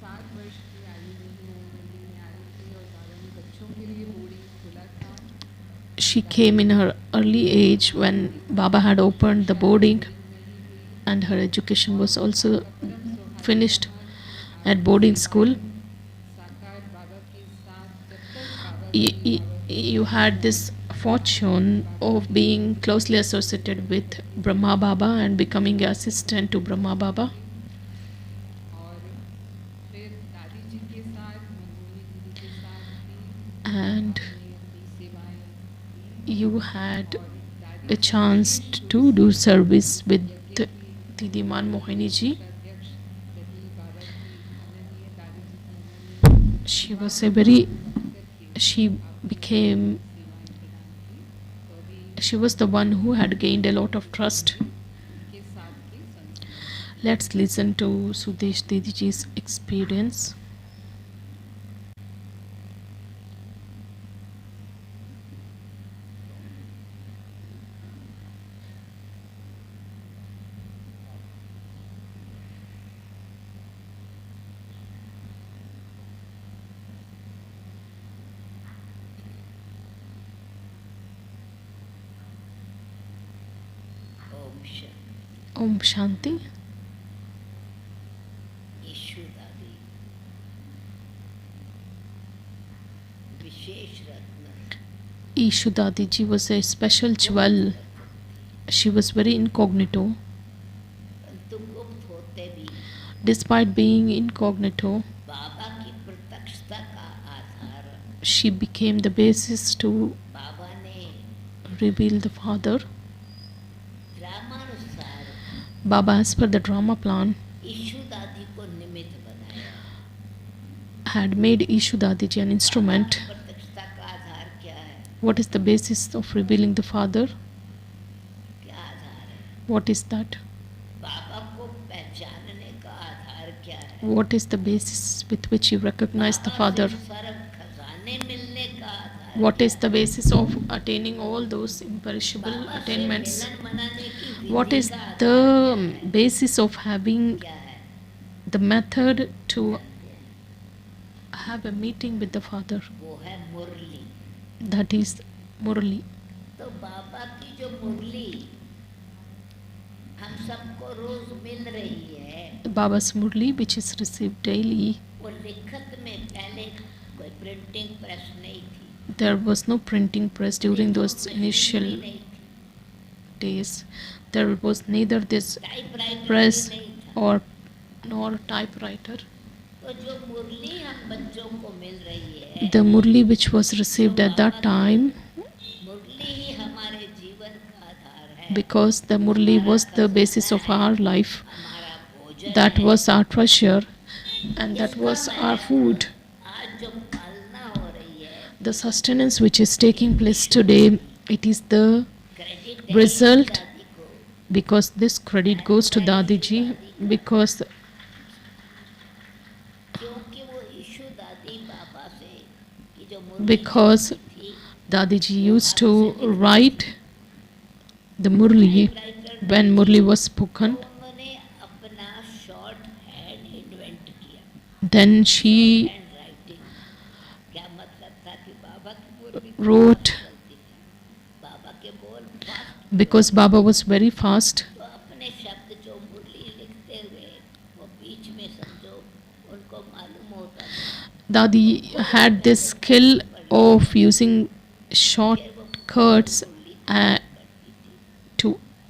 Speaker 4: 7 वर्ष की आयु में ही ओम मंदिर में आई थी और बाबा ने बच्चों के लिए बोर्डिंग खोला था।
Speaker 2: She came in her early age when Baba had opened the boarding, and her education was also finished at boarding school.
Speaker 4: साकार बाबा के साथ जब तक बाबा
Speaker 2: You had this fortune of being closely associated with Brahma Baba and becoming an assistant to Brahma Baba.
Speaker 4: और फिर दादी जी के साथ मनमोहनी दीदी के साथ भी
Speaker 2: And
Speaker 4: हमने अपनी सेवाएं दी
Speaker 2: you had
Speaker 4: और
Speaker 2: a
Speaker 4: दादी
Speaker 2: chance to do service with Didi Man Mohini ji.
Speaker 4: के अध्यक्ष रही बाबा की अनन्य दादी जी की अनन्य
Speaker 2: She was a very,
Speaker 4: करके
Speaker 2: she became,
Speaker 4: सेवाएं प्रदान की। तो अभी
Speaker 2: she was the one who had gained a lot of trust.
Speaker 4: के साथ के Sanskrit
Speaker 2: Let's listen to Sudesh Didi ji's experience.
Speaker 3: Om Shanti.
Speaker 2: Om Shanti.
Speaker 3: Ishu Dadi विशेष रत्न
Speaker 2: Ishu Dadi ji was a special jewel. She was very incognito.
Speaker 3: परंतु गुप्त होते भी
Speaker 2: Despite being incognito,
Speaker 3: बाबा की प्रत्यक्षता का आधार
Speaker 2: she became the basis to
Speaker 3: बाबा ने
Speaker 2: reveal the Father.
Speaker 3: ड्रामानुसार
Speaker 2: Baba, as per the drama plan,
Speaker 3: Ishu Dadi को निमित्त बनाया।
Speaker 2: had made Ishu Dadi ji an instrument.
Speaker 3: प्रत्यक्षता का आधार क्या है?
Speaker 2: What is the basis of revealing the Father?
Speaker 3: क्या आधार है?
Speaker 2: What is that?
Speaker 3: बाबा को पहचानने का आधार क्या है?
Speaker 2: What is the basis with which you recognize the
Speaker 3: बाबा से
Speaker 2: Father?
Speaker 3: सर्व खजाने मिलने का आधार
Speaker 2: What is the basis of attaining all those imperishable
Speaker 3: बाबा से
Speaker 2: attainments?
Speaker 3: मिलन मनाने की
Speaker 2: What
Speaker 3: विधि
Speaker 2: is
Speaker 3: का आधार
Speaker 2: the basis of having
Speaker 3: क्या है?
Speaker 2: the method to have a meeting with the Father?
Speaker 3: वो है मुरली।
Speaker 2: That is Murli.
Speaker 3: तो बाबा की जो मुरली हम सबको रोज मिल रही है,
Speaker 2: Baba's Murli, which is received daily,
Speaker 3: वो लिखत में पहले कोई प्रिंटिंग प्रेस नहीं थी,
Speaker 2: there was no printing press during those
Speaker 3: machine
Speaker 2: initial
Speaker 3: भी नहीं थी,
Speaker 2: days. There was neither this
Speaker 3: typewriter
Speaker 2: press
Speaker 3: भी नहीं था।
Speaker 2: or nor typewriter.
Speaker 3: तो जो मुरली हम बच्चों को मिल रही है,
Speaker 2: The Murli which was received at that time,
Speaker 3: मुरली ही हमारे जीवन का आधार है।
Speaker 2: because the Murli was the basis of our life,
Speaker 3: हमारा भोजन
Speaker 2: that
Speaker 3: है।
Speaker 2: was our treasure and that was our food.
Speaker 3: आज जो पालना हो रही है,
Speaker 2: The the sustenance which is taking place today, it is the
Speaker 3: credit
Speaker 2: result,
Speaker 3: दादी को
Speaker 2: because this credit goes to Dadi ji, because
Speaker 3: क्योंकि वो ईशु दादी बाबा से की जो मुरली
Speaker 2: because
Speaker 3: चलती थी
Speaker 2: Dadi ji used to write the Murli when Murli was spoken.
Speaker 3: तो उन्होंने अपना शॉर्ट हैंड इन्वेंट किया
Speaker 2: Then she
Speaker 3: हैंड राइटिंग क्या मतलब था कि बाबा की मुरली
Speaker 2: wrote,
Speaker 3: चलती थी बाबा के बोल fast
Speaker 2: because Baba was very fast.
Speaker 3: तो अपने शब्द जो मुरली लिखते हुए वो बीच में समझो उनको मालूम होता था
Speaker 2: Dadi had this skill of using shortcuts to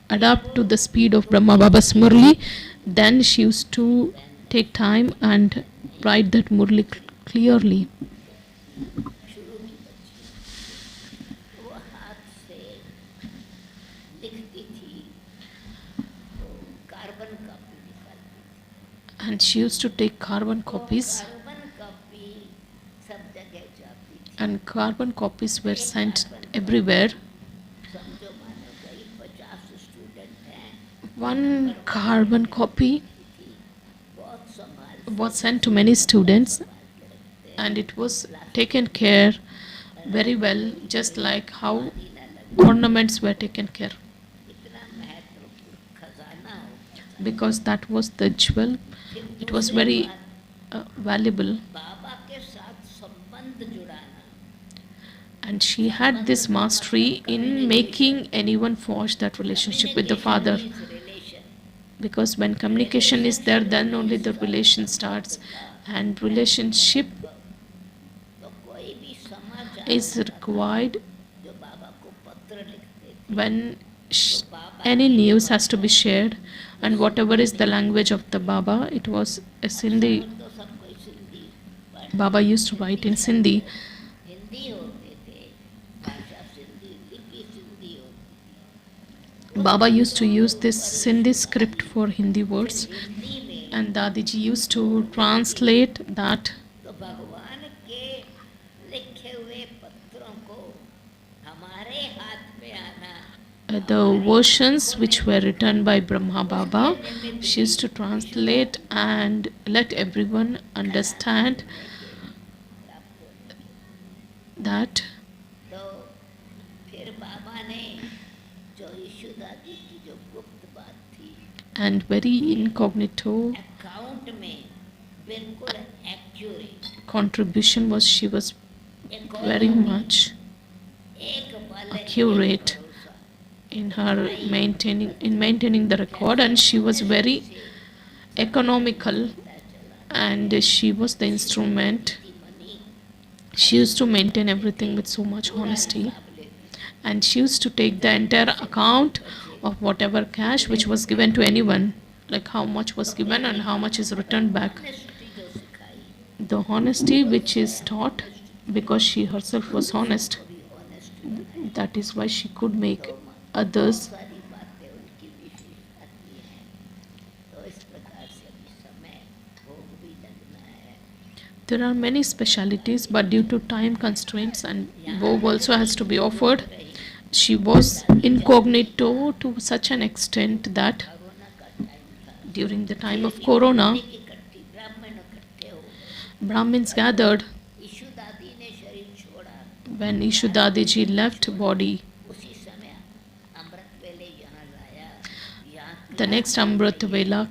Speaker 2: adapt to the speed of Brahma Baba's Murli. Then she used to take time and write that Murli clearly.
Speaker 3: शुरू की बच्ची वो हाथ से लिखती थी तो कार्बन कॉपी निकालती थी
Speaker 2: And she used to take carbon copies,
Speaker 3: carbon copy सब जगह जाती थी
Speaker 2: and carbon copies were sent everywhere.
Speaker 3: समझो मानो कई 50 स्टूडेंट हैं
Speaker 2: One carbon copy
Speaker 3: थी बहुत संभाल
Speaker 2: was sent to many students, and it was taken care very well, just like how ornaments were taken care,
Speaker 3: इतना महत्वपूर्ण खजाना होता था
Speaker 2: because that was the jewel. It was very valuable,
Speaker 3: बाबा के साथ संबंध जुड़ाना
Speaker 2: and she had this mastery in making anyone forge that relationship with the father,
Speaker 3: relation
Speaker 2: because when communication is there, then only the relation starts, and relationship
Speaker 3: तो कोई भी समाचार
Speaker 2: is required
Speaker 3: जो बाबा को पत्र लिखते थे
Speaker 2: when any news has to be shared, and whatever is the language of the Baba, it was a Sindhi.
Speaker 3: तो सब कोई सिंधी पढ़
Speaker 2: Baba used to write in Sindhi.
Speaker 3: Hindi होते थे भाषा सिंधी लिपि सिंधी होती
Speaker 2: Baba used to use this Sindhi script for Hindi words,
Speaker 3: Hindi में
Speaker 2: and Dadi ji used to translate that.
Speaker 3: तो भगवान के लिखे हुए पत्रों को हमारे हाथ में आना
Speaker 2: The versions which were written by Brahma Baba, she used to translate and let everyone understand that.
Speaker 3: तो फिर बाबा ने जो ईशु दादी की जो गुप्त बात थी
Speaker 2: And very incognito
Speaker 3: अकाउंट में बिल्कुल accurate
Speaker 2: contribution was, she was very much
Speaker 3: एक पल
Speaker 2: accurate in her maintaining the record, and she was very economical, and she was the instrument. She used to maintain everything with so much honesty, and she used to take the entire account of whatever cash which was given to anyone, like how much was given and how much is returned back.
Speaker 3: जो सिखाई
Speaker 2: The honesty which is taught, because she herself was honest, that is why she could make others.
Speaker 3: सारी बातें उनकी विशेष आती हैं तो इस प्रकार से अभी समय भोग भी लगना है
Speaker 2: There are many specialities, but due to time constraints, and Vogue also has to be offered. She was incognito to such an extent that
Speaker 3: corona का टाइम था
Speaker 2: during the time of Corona,
Speaker 3: इकट्ठी ब्राह्मण इकट्ठे हो गए
Speaker 2: Brahmins gathered.
Speaker 3: Issue दादी ने शरीर छोड़ा
Speaker 2: When Ishu Dadi ji left body,
Speaker 3: उसी समय अमृत वेले यहाँ लाया यहाँ
Speaker 2: the next Amrit Vela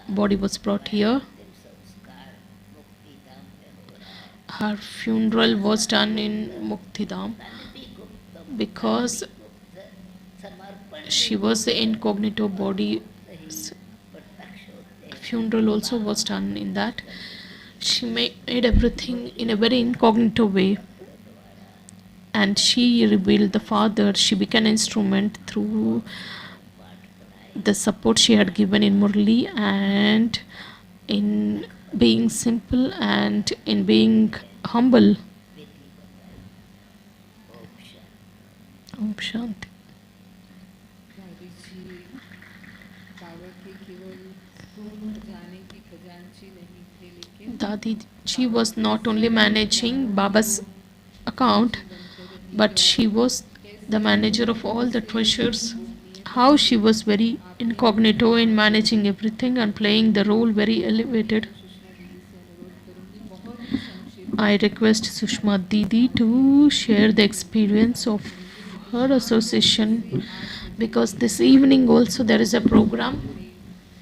Speaker 2: body was brought here.
Speaker 3: अंतिम संस्कार मुक्ति धाम में हो रहा है
Speaker 2: Her funeral was done in Muktidam
Speaker 3: तन भी गुप्त
Speaker 2: because
Speaker 3: मुक्त समर्पण
Speaker 2: she was the incognito body.
Speaker 3: प्रत्यक्ष होते हैं
Speaker 2: Funeral also was done in that. She made everything in a very incognito way, and she revealed the father. She became an instrument through the support she had given in Murli, and in being simple and in being humble. Om Shanti.
Speaker 4: दादी जी बाबा के केवल गुण जाने की खजांची नहीं थे, लेकिन
Speaker 2: Dadi ji was not only managing Baba's account, but she was the manager of all the treasures. How she was very incognito in managing everything and playing the role very elevated. I request Sushma Didi to share the experience of her association, because this evening also there is a program.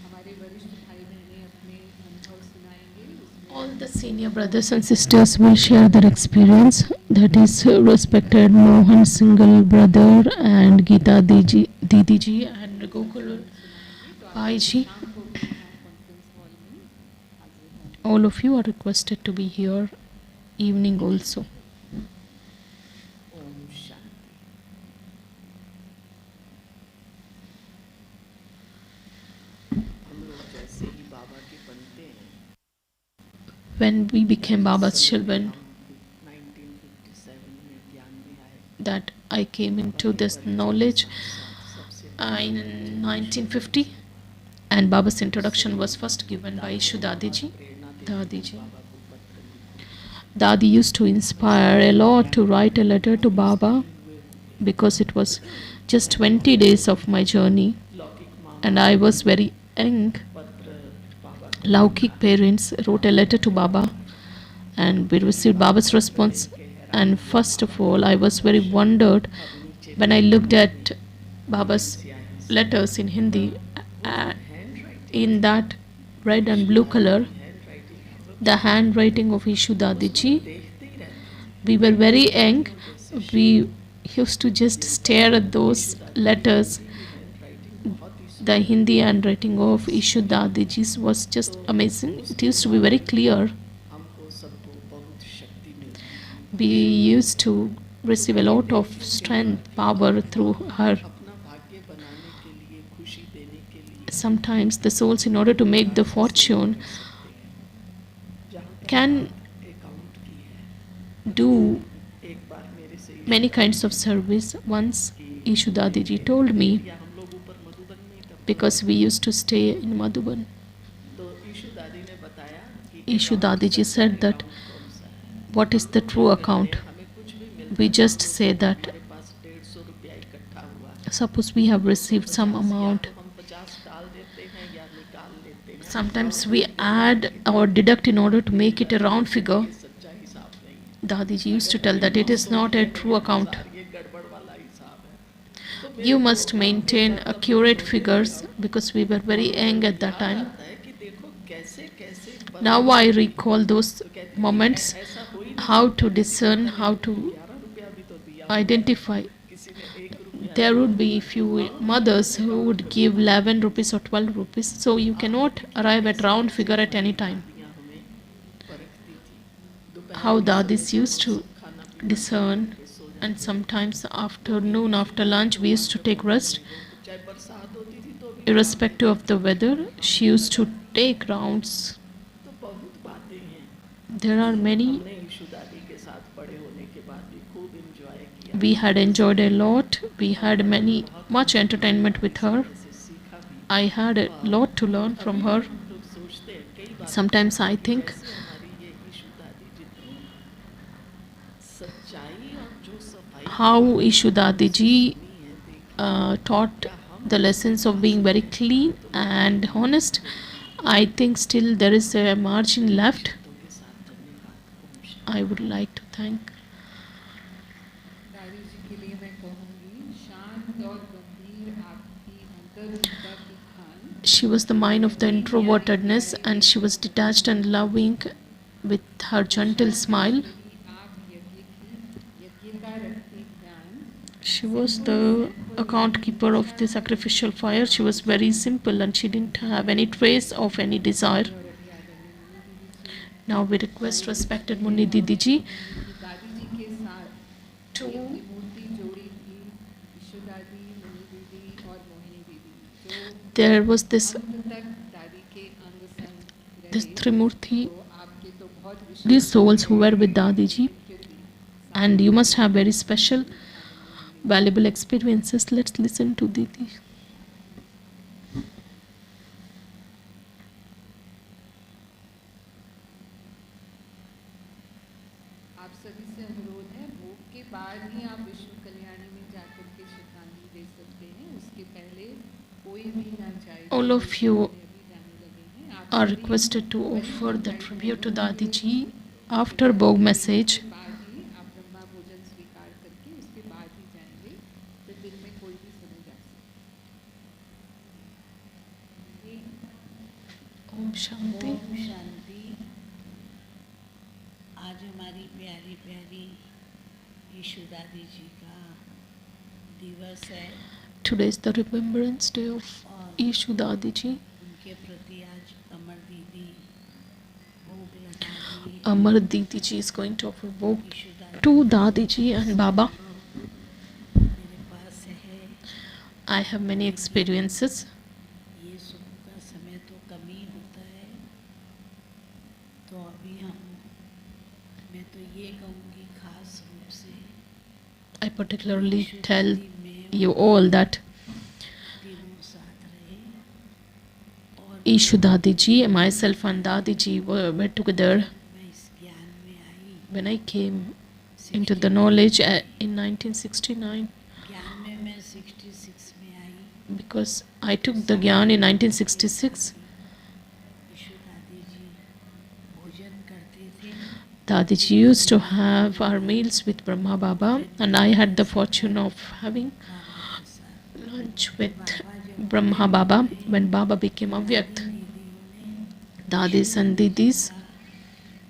Speaker 4: हमारे वरिष्ठ भाई बहनें अपने अनुभव सुनाएंगे उसमें
Speaker 2: All the senior brothers and sisters will share their experience. That is respected Mohan Single brother and Geeta Didi ji and Gokul Bhai ji.
Speaker 4: शाम को भी यहाँ कॉन्फ्रेंस हॉल में हाजिर होंगे
Speaker 2: All of you are requested to be here evening also.
Speaker 3: Om Shanti. हम लोग जैसे ही बाबा के बनते हैं,
Speaker 2: When we became Baba's children,
Speaker 3: 1957 में ज्ञान में आए,
Speaker 2: that I came into this knowledge
Speaker 3: सबसे
Speaker 2: in 1950, and Baba's introduction was first given by Ishu Dadi ji.
Speaker 3: Prerna
Speaker 2: Dadi ji.
Speaker 3: बाबा को पत्र लिखो।
Speaker 2: Dadi used to inspire a lot to write a letter to Baba, because it was just 20 days of my journey
Speaker 3: लौकिक माँ
Speaker 2: and I was very young.
Speaker 3: पत्र बाबा
Speaker 2: Laukik parents wrote a letter to Baba and we received Baba's response. And first of all, I was very wondered when I looked at Baba's letters in Hindi, in that red and blue color, the handwriting of Ishu Dadi ji.
Speaker 3: देखते ही रहते थे।
Speaker 2: We were very young. We used to just stare at those letters.
Speaker 3: Handwriting बहुत ही
Speaker 2: The Hindi handwriting of Ishu Dadi ji was just amazing. It used to be very clear.
Speaker 3: हमको सबको बहुत शक्ति मिलती है।
Speaker 2: We used to receive a lot of strength, power through her.
Speaker 3: अपना भाग्य बनाने के लिए, खुशी देने के लिए
Speaker 2: Sometimes the souls, in order to make the fortune,
Speaker 3: जहाँ
Speaker 2: can
Speaker 3: अकाउंट की है।
Speaker 2: do
Speaker 3: एक बार मेरे से
Speaker 2: many kinds of service. Once Ishu Dadi ji told me,
Speaker 3: या हम लोग ऊपर मधुबन में ही तब
Speaker 2: because we used to stay in Madhuban,
Speaker 3: तो ईशु दादी ने बताया कि
Speaker 2: Ishu Dadi ji said that
Speaker 3: कौन सा है।
Speaker 2: what is the true account.
Speaker 3: हमें कुछ भी मिलता
Speaker 2: We just say that
Speaker 3: हमारे पास 150 रुपया इकट्ठा हुआ है,
Speaker 2: suppose we have received some amount.
Speaker 3: तो हम 50 डाल देते हैं या निकाल लेते हैं।
Speaker 2: Sometimes we add or deduct in order to make it a round figure.
Speaker 3: सच्चा हिसाब नहीं है,
Speaker 2: Dadi ji used to tell that it is not a true account.
Speaker 3: ये गड़बड़ वाला हिसाब है।
Speaker 2: You must maintain accurate figures, because we were very young at that time.
Speaker 3: आता है कि देखो कैसे कैसे
Speaker 2: Now I recall those moments, how to discern, how to
Speaker 3: 11 रुपया भी तो दिया,
Speaker 2: identify.
Speaker 3: किसी ने 1 रुपया
Speaker 2: There would be few mothers who would give 11 rupees or 12 rupees, so you cannot arrive at round figure at any time.
Speaker 3: दिया हमें परखती थी। दोपहर
Speaker 2: How dadis used to discern, and sometimes afternoon after lunch we used to take rest.
Speaker 3: चाहे बरसात होती थी तो भी
Speaker 2: Irrespective of the weather, she used to take rounds.
Speaker 3: तो बहुत बातें हैं।
Speaker 2: There are many.
Speaker 3: हमने ईशु दादी के साथ बड़े होने के बाद भी खूब एंजॉय किया,
Speaker 2: We had enjoyed a lot. We had much entertainment with her.
Speaker 3: से सीखा भी।
Speaker 2: I had a lot to learn from her.
Speaker 3: हम लोग सोचते हैं कई बार
Speaker 2: Sometimes I think
Speaker 3: कैसे हमारी ये ईशु दादी जितनी सच्चाई और जो सफाई
Speaker 2: how Ishu Dadi ji
Speaker 3: है, देख
Speaker 2: taught the lessons of being very clean and honest. I think still there is a margin left.
Speaker 3: के साथ धन्यवाद।
Speaker 2: I would like to thank.
Speaker 4: दादी जी के लिए मैं कहूँगी शांत और गंभीर आपकी अंतर्मुखता की Khan
Speaker 2: She was the mind of the introvertedness, and she was detached and loving with her gentle smile.
Speaker 4: आप यज्ञ का रखती ध्यान
Speaker 2: She was the account keeper of the sacrificial fire. She was very simple and she didn't have any trace of any desire. Now we request respected Munni Didi ji
Speaker 4: दादी जी के साथ
Speaker 2: to
Speaker 4: एक मूर्ति जोड़ी थी ईशु दादी मुन्नी दीदी और मोहिनी दीदी जो
Speaker 2: there was this
Speaker 4: अंत तक दादी के अंग संग
Speaker 2: this
Speaker 4: रहे।
Speaker 2: Trimurti,
Speaker 4: तो आपके तो बहुत
Speaker 2: these souls who were with Dadi ji, and you must have very special valuable experiences. Let's listen to Didi.
Speaker 4: आप सभी से अनुरोध है बाद ही आप विश्व कल्याणी में जाकर के श्रद्धांजलि दे सकते हैं। उसके पहले कोई भी ना चाहे।
Speaker 2: All of you
Speaker 4: अभी जाने लगे हैं। आप
Speaker 2: are
Speaker 4: सभी
Speaker 2: requested to
Speaker 4: बड़ी
Speaker 2: offer the
Speaker 4: भाई
Speaker 2: tribute to
Speaker 4: बहनों
Speaker 2: Dadi
Speaker 4: को
Speaker 2: ji after Bog message.
Speaker 4: के बाद ही आप ब्रह्मा भोजन स्वीकार करके उसके बाद ही जाएंगे। तो दिन में कोई भी समय जा सकते।
Speaker 2: Om Shanti.
Speaker 3: ओम शांति। आज हमारी प्यारी प्यारी ईशु दादी जी का दिवस है।
Speaker 2: Today is the remembrance day of Ishu Dadi ji.
Speaker 3: उनके प्रति आज अमर दीदी भोग लगा दी।
Speaker 2: Amar Didi ji is going to offer Bog
Speaker 3: Ishu Dadi
Speaker 2: to Dadi ji and Baba.
Speaker 3: मेरे पास है।
Speaker 2: I have many experiences.
Speaker 3: ये सुबह का समय तो कम ही होता है, तो अभी मैं तो ये कहूँगी खास रूप से
Speaker 2: I particularly tell you all that
Speaker 3: तीनों साथ रहे और
Speaker 2: Ishu Dadi ji, myself and Dadi ji were together.
Speaker 3: मैं इस ज्ञान में आई।
Speaker 2: When I came into the knowledge in 1969,
Speaker 3: ज्ञान में मैं 66 में आई।
Speaker 2: because I took the Gyan in 1966,
Speaker 3: Ishu Dadi ji भोजन करते थे।
Speaker 2: Dadi ji used to have our meals with Brahma Baba, and I had the fortune of having
Speaker 3: बाबा के साथ
Speaker 2: lunch with Brahma Baba when Baba became Avyakt.
Speaker 3: दीदियों ने
Speaker 2: Dadis and Didis,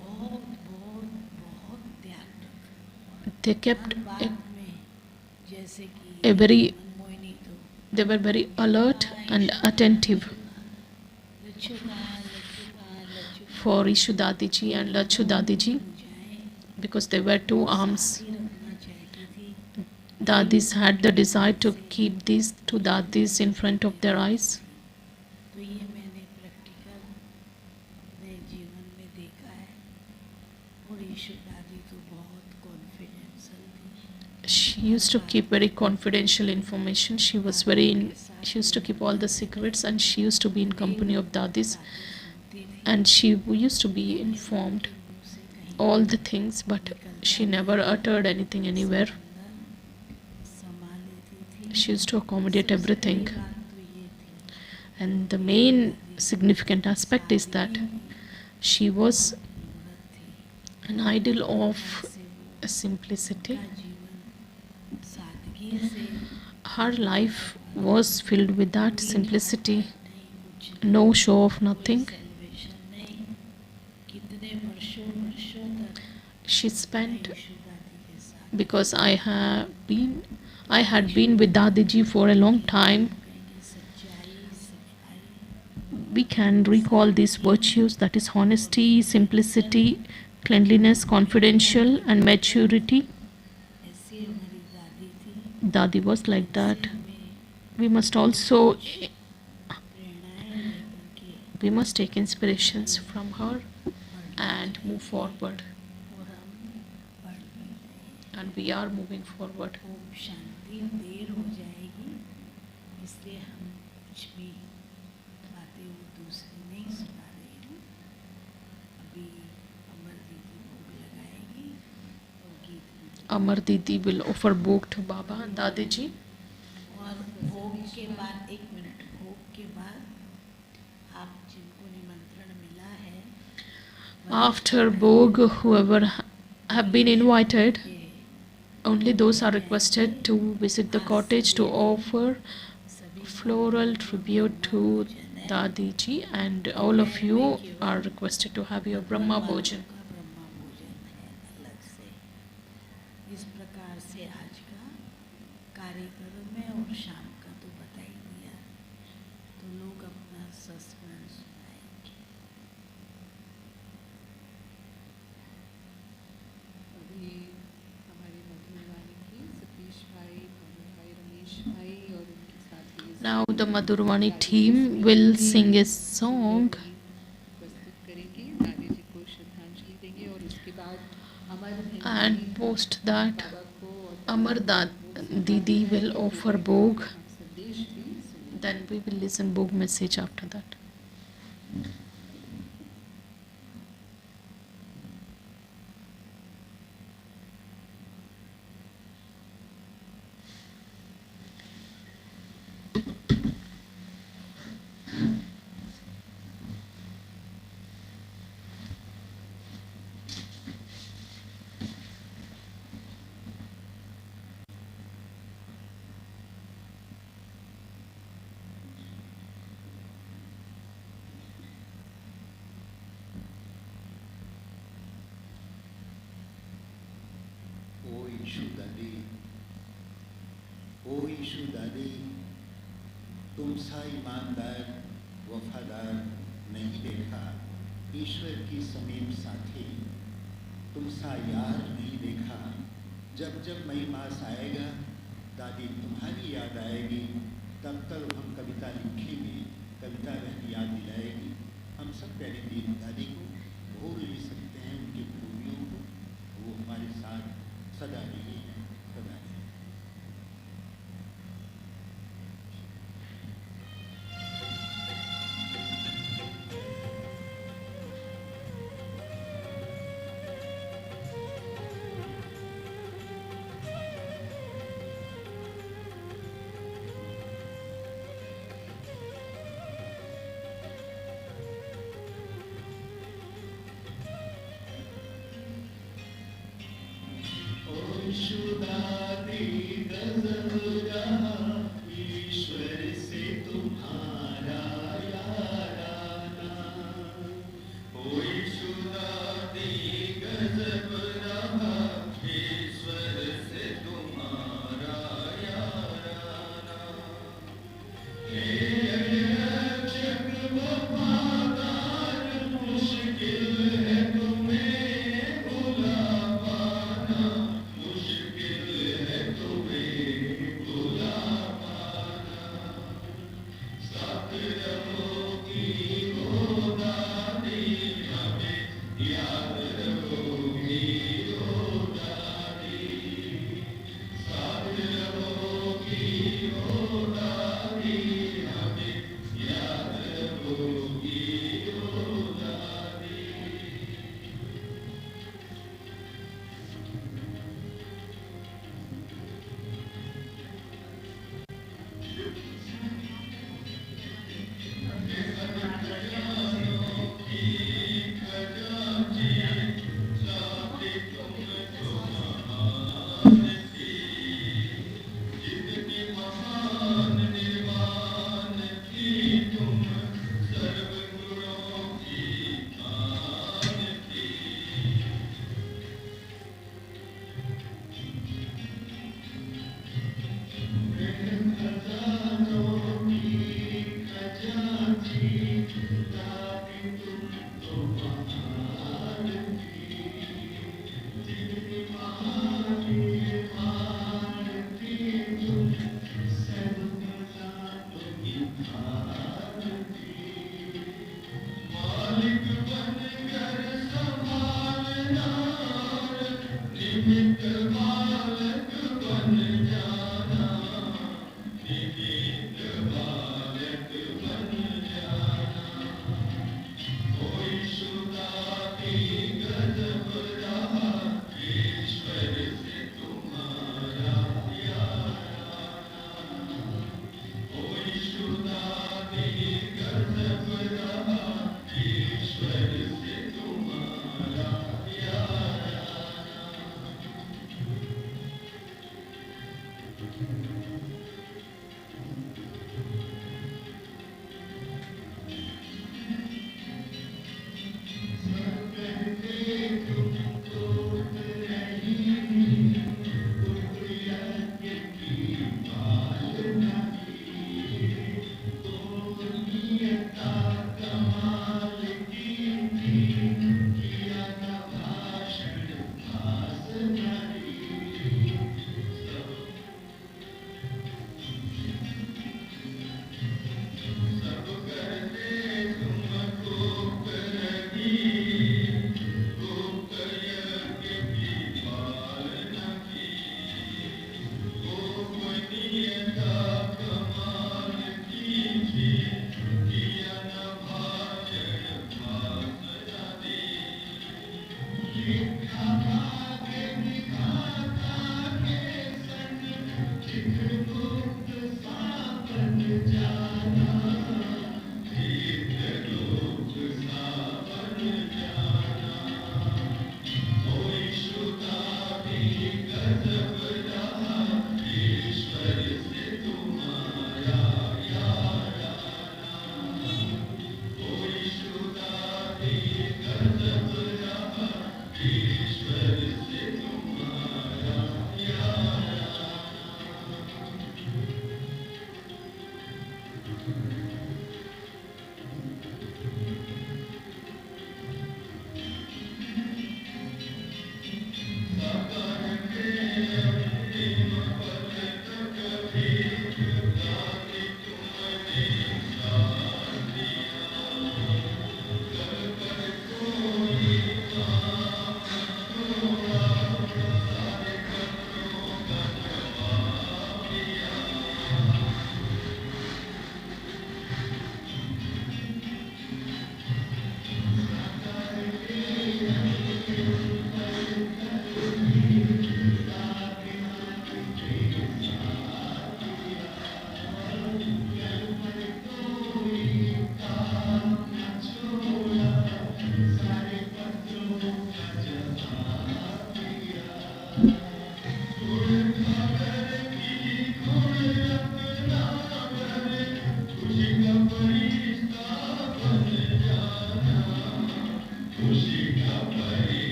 Speaker 3: बहुत बहुत बहुत ध्यान रखा।
Speaker 2: they kept
Speaker 3: हर बात में जैसे कि
Speaker 2: a very,
Speaker 3: मनमोहिनी तो
Speaker 2: they were very alert and attentive
Speaker 3: Lachhu कहाँ लच्छू कहाँ Lachhu
Speaker 2: for Ishu Dadi ji and Lachu Dadi ji,
Speaker 3: जाए
Speaker 2: because they were two arms.
Speaker 3: ही रखना चाहती थी।
Speaker 2: Dadis had the desire to keep these two Dadis in front of their eyes.
Speaker 3: तो ये मैंने practical अपने जीवन में देखा है। और ईशु दादी तो बहुत कॉन्फिडेंशियल थी।
Speaker 2: She used to keep very confidential information. She was very she used to keep all the secrets, and she used to be in company of Dadis,
Speaker 3: सुनती थी
Speaker 2: and she used to be informed
Speaker 3: मुँह से कहीं
Speaker 2: all the things, but she never uttered anything anywhere.
Speaker 3: अंदर समा लेती थी।
Speaker 2: She used to accommodate everything.
Speaker 3: बात तो ये थी
Speaker 2: And the main significant aspect is that she was
Speaker 3: मूर्त थी।
Speaker 2: an idol of
Speaker 3: से वो
Speaker 2: simplicity.
Speaker 3: का जीवन सादगी से
Speaker 2: Her life was filled with that simplicity,
Speaker 3: नहीं कुछ
Speaker 2: no show of nothing.
Speaker 3: Celebration नहीं। कितने वर्षों वर्षों तक
Speaker 2: She spent,
Speaker 3: ईशु दादी के साथ
Speaker 2: because I had been with Dadi ji for a long time.
Speaker 3: कहेंगे सच्चाई सफाई
Speaker 2: We can recall these virtues, that is honesty, simplicity, cleanliness, confidential and maturity.
Speaker 3: ऐसी हमारी दादी थी।
Speaker 2: Dadi was like that.
Speaker 3: हमें
Speaker 2: We must also
Speaker 3: प्रेरणाएं लेकर के
Speaker 2: we must take inspirations from her and move forward,
Speaker 3: और हम बढ़ भी रहे हैं।
Speaker 2: and we are moving forward.
Speaker 3: Om Shanti. देर हो जाएगी इसलिए हम कुछ भी बातें वो दूसरी नहीं सुना रहे हैं। अभी अमर दीदी भोग लगाएगी और गीत भी।
Speaker 2: Amar Didi will offer Bhog to Baba and Dadi ji.
Speaker 3: और भोग के बाद 1 मिनट भोग के बाद आप जिनको निमंत्रण मिला है
Speaker 2: After Bhog, whoever have been invited,
Speaker 3: ये
Speaker 2: only those are requested to visit the cottage to offer
Speaker 3: सभी
Speaker 2: floral tribute to Dadi ji, and all of you are requested to have your Brahma Bhojan.
Speaker 3: का ब्रह्मा भोजन है अलग से। इस प्रकार से आज का कार्यक्रम है और शाम का तो बता ही दिया, तो लोग अपना संस्मरण सुनाएंगे।
Speaker 4: अभी हमारे मधुबन की सतीश भाई, भानु भाई, रमेश भाई और उनके साथी
Speaker 2: Now the Madhurvani team will sing a song,
Speaker 4: प्रस्तुत करेंगे। दादी जी को श्रद्धांजलि देंगे और उसके बाद अमर
Speaker 2: and post that
Speaker 4: बाबा को और
Speaker 2: Amar Didi will offer Bhog.
Speaker 4: संदेश भी सुनेंगे।
Speaker 2: Then we will listen Bhog message after that.
Speaker 5: Ishu Dadi, ओ ईशु दादी, तुम सा ईमानदार वफादार नहीं देखा ईश्वर की समीप साथी, तुम सा यार नहीं देखा। जब जब मई मास आएगा दादी तुम्हारी याद आएगी, तब तक हम कविता लिखेंगे, कविता बहन याद दिलाएगी। हम सब प्यारी दीदी दादी को भूल नहीं सकते हैं, उनकी खूबियों को, वो हमारे साथ सदा रही है, सदा रही। ईश्वर से तुम्हारा याराना, ओ ईशुदादी गजब रहा, ईश्वर से तुम्हारा याराना। हे रक्षक वफादार, मुश्किल है तुम्हें भुला पाना, मुश्किल है तुम्हें भुला पाना। साथ रहोगी ओ दादी, हमें याद रहोगी ओ दादी, साथ रहोगी ओ दादी, हमें याद रहोगी ओ दादी।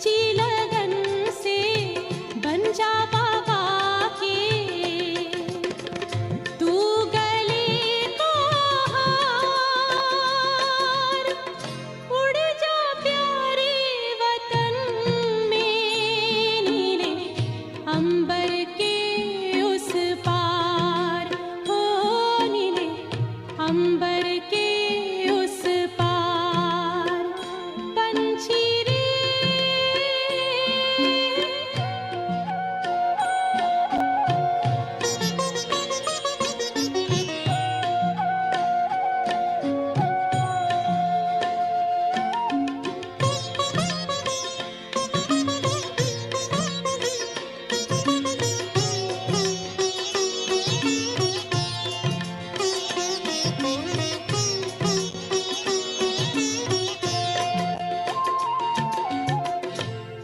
Speaker 6: उसी लगन से बन जा बाबा के, तू गले को हार, उड़ जा प्यारे वतन में, नीले अंबर के उस पार, हो नीले अंबर के उस पार, पंछी रे।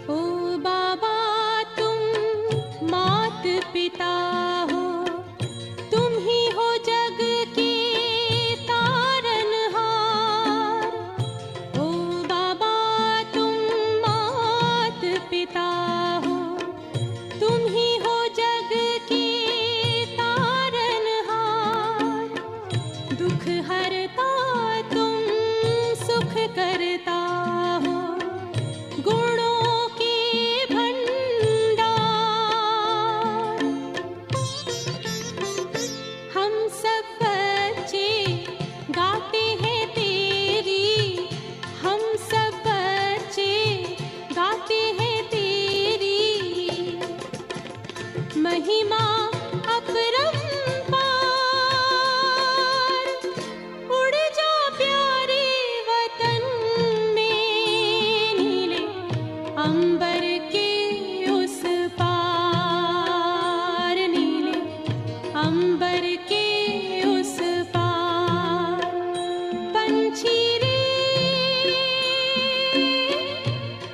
Speaker 6: ओ बाबा तुम मात पिता हो, तुम ही हो जग के तारनहार। ओ बाबा तुम मात पिता हो, तुम ही हो जग के तारनहार। दुख हरता तुम सुख करता हो, गुणों के भंडार। हम सब बच्चे गाते हैं तेरी, हम सब बच्चे गाते हैं तेरी महिमा अपरंपार। उड़ जा प्यारे वतन में, नीले अंबर के उस पार, नीले अंबर के उस पार, पंछी रे।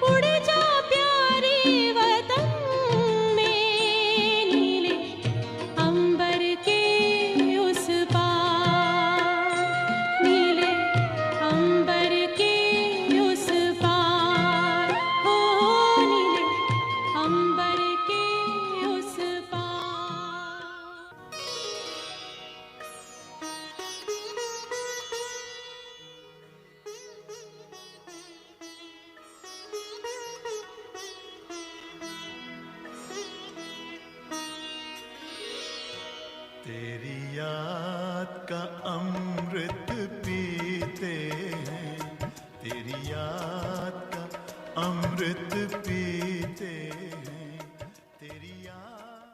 Speaker 6: उड़ जा प्यारे वतन में, नीले अंबर के उस पार, नीले अंबर के उस पार, हो नीले अंबर के उस पार।
Speaker 1: तेरी याद का अमृत पीते हैं, तेरी याद का अमृत पीते हैं, तेरी याद।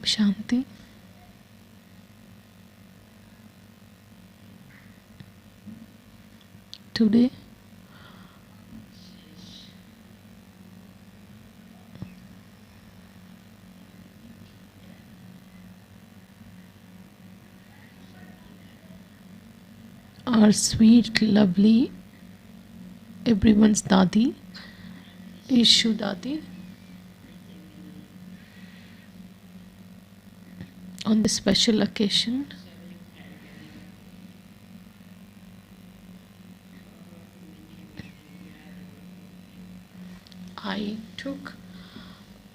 Speaker 2: Shanti. Today our sweet, lovely, everyone's Dadi, Ishu Dadi, on this special occasion, I took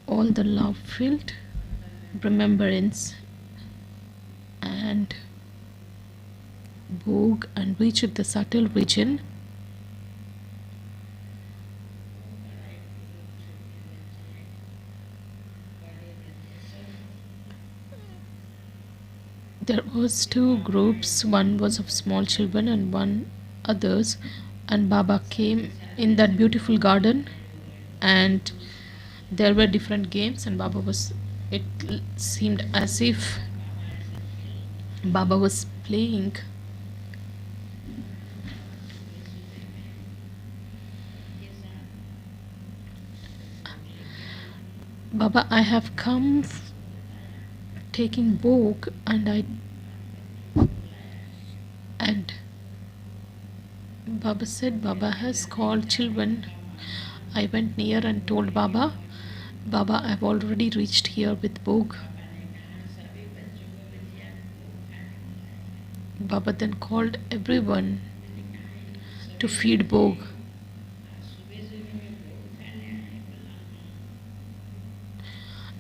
Speaker 2: all the love-filled remembrance and Bhog and reached the subtle region. There was two groups, one was of small children and one others, and Baba came in that beautiful garden, and there were different games, and it seemed as if Baba was playing. Baba, I have come taking Bhog, and Baba said Baba has called children. I went near and told Baba, Baba, I've already reached here with Bhog. Baba then called everyone to feed Bhog.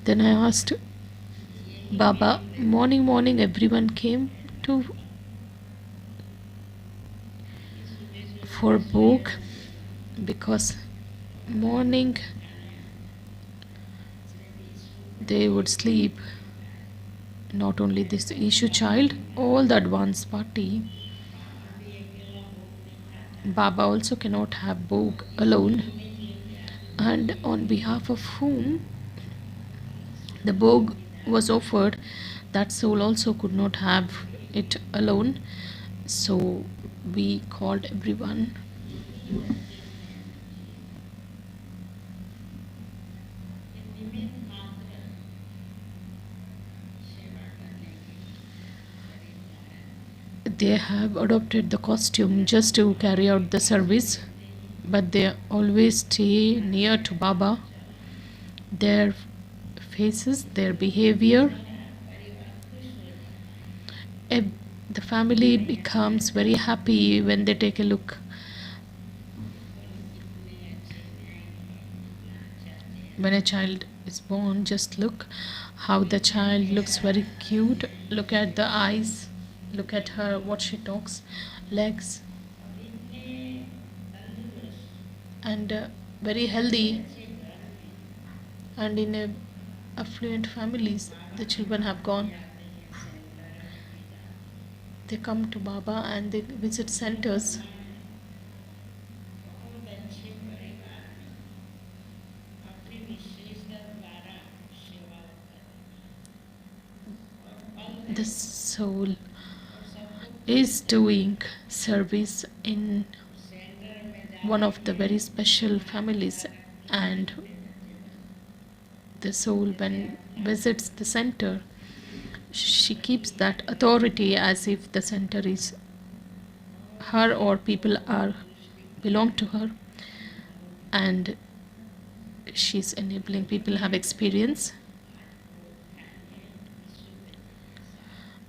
Speaker 2: Then I asked Baba, morning everyone came for Bhog, because morning they would sleep. Not only this Ishu child, all the advanced party. Baba also cannot have Bhog alone, and on behalf of whom the Bhog was offered, that soul also could not have it alone. So we called everyone. They have adopted the costume just to carry out the service, but they always stay near to Baba. Their faces, their behavior, the family becomes very happy when they take a look. When a child is born, just look how the child looks very cute. Look at the eyes, look at her, what she talks, legs, and very healthy. And in affluent families, the children have gone. They come to Baba and they visit centers. The soul is doing service in one of the very special families, and the soul, when visits the center, she keeps that authority as if the center is her or people belong to her, and she's enabling people have experience.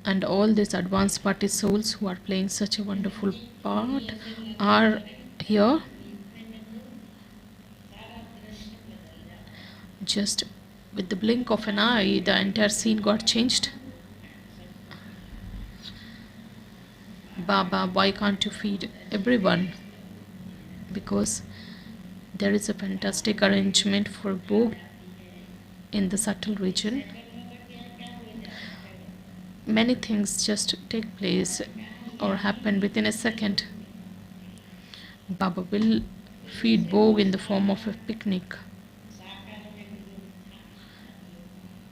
Speaker 2: And all these advanced party souls who are playing such a wonderful part are here. Just with the blink of an eye, the entire scene got changed. Baba, why can't you feed everyone? Because there is a fantastic arrangement for Bhog in the subtle region. Many things just take place or happen within a second. Baba will feed Bhog in the form of a picnic.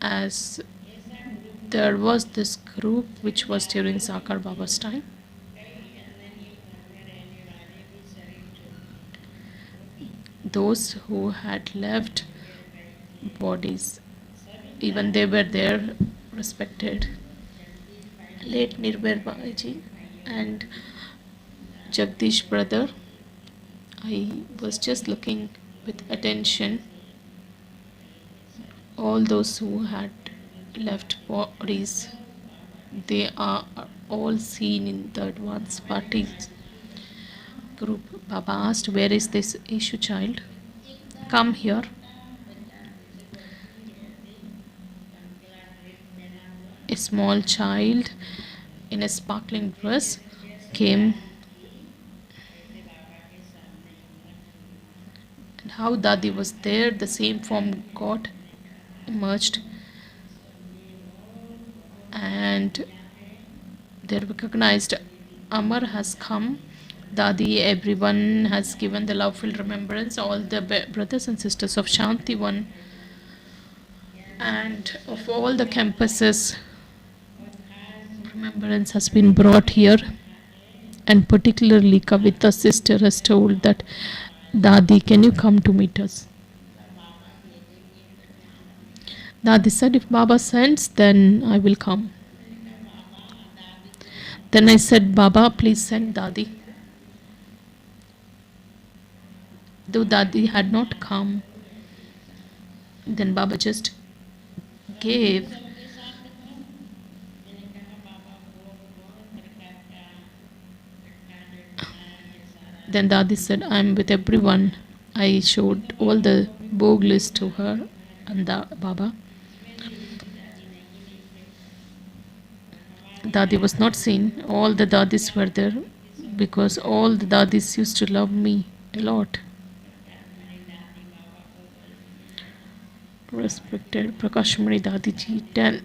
Speaker 2: As there was this group which was during Sakar Baba's time. Those who had left bodies, even they were there, respected. Late Nirbhar Babaji and Jagdish brother, I was just looking with attention all those who had left bodies. They are all seen in the advance party group. Baba asked, where is this Ishu child? Come here. A small child in a sparkling dress came. And how Dadi was there, the same form got emerged. And they recognized Amar has come. Dadi, everyone has given the love-filled remembrance, all the brothers and sisters of Shantivan and of all the campuses. Remembrance has been brought here, and particularly Kavita's sister has told that, Dadi, can you come to meet us? Dadi said, if Baba sends, then I will come. Then I said, Baba, please send Dadi. Though Dadi had not come, then Baba just gave. Then Dadi said, I am with everyone. I showed all the bhog list to her and Baba. Dadi was not seen. All the Dadis were there because all the Dadis used to love me a lot. Respected Prakashmani Dadiji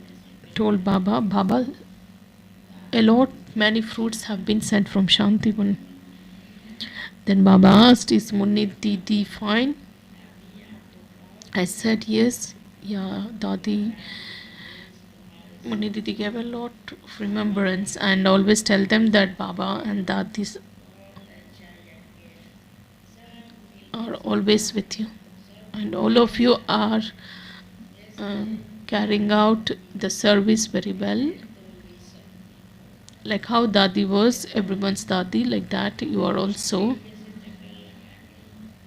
Speaker 2: told Baba, Baba, many fruits have been sent from Shantivan. Then Baba asked, is Munni Didi fine? I said, yes. Yeah, Dadi, Munni Didi gave a lot of remembrance and always tell them that Baba and Dadis are always with you. And all of you are carrying out the service very well. Like how Dadi was, everyone's Dadi, like that you are also.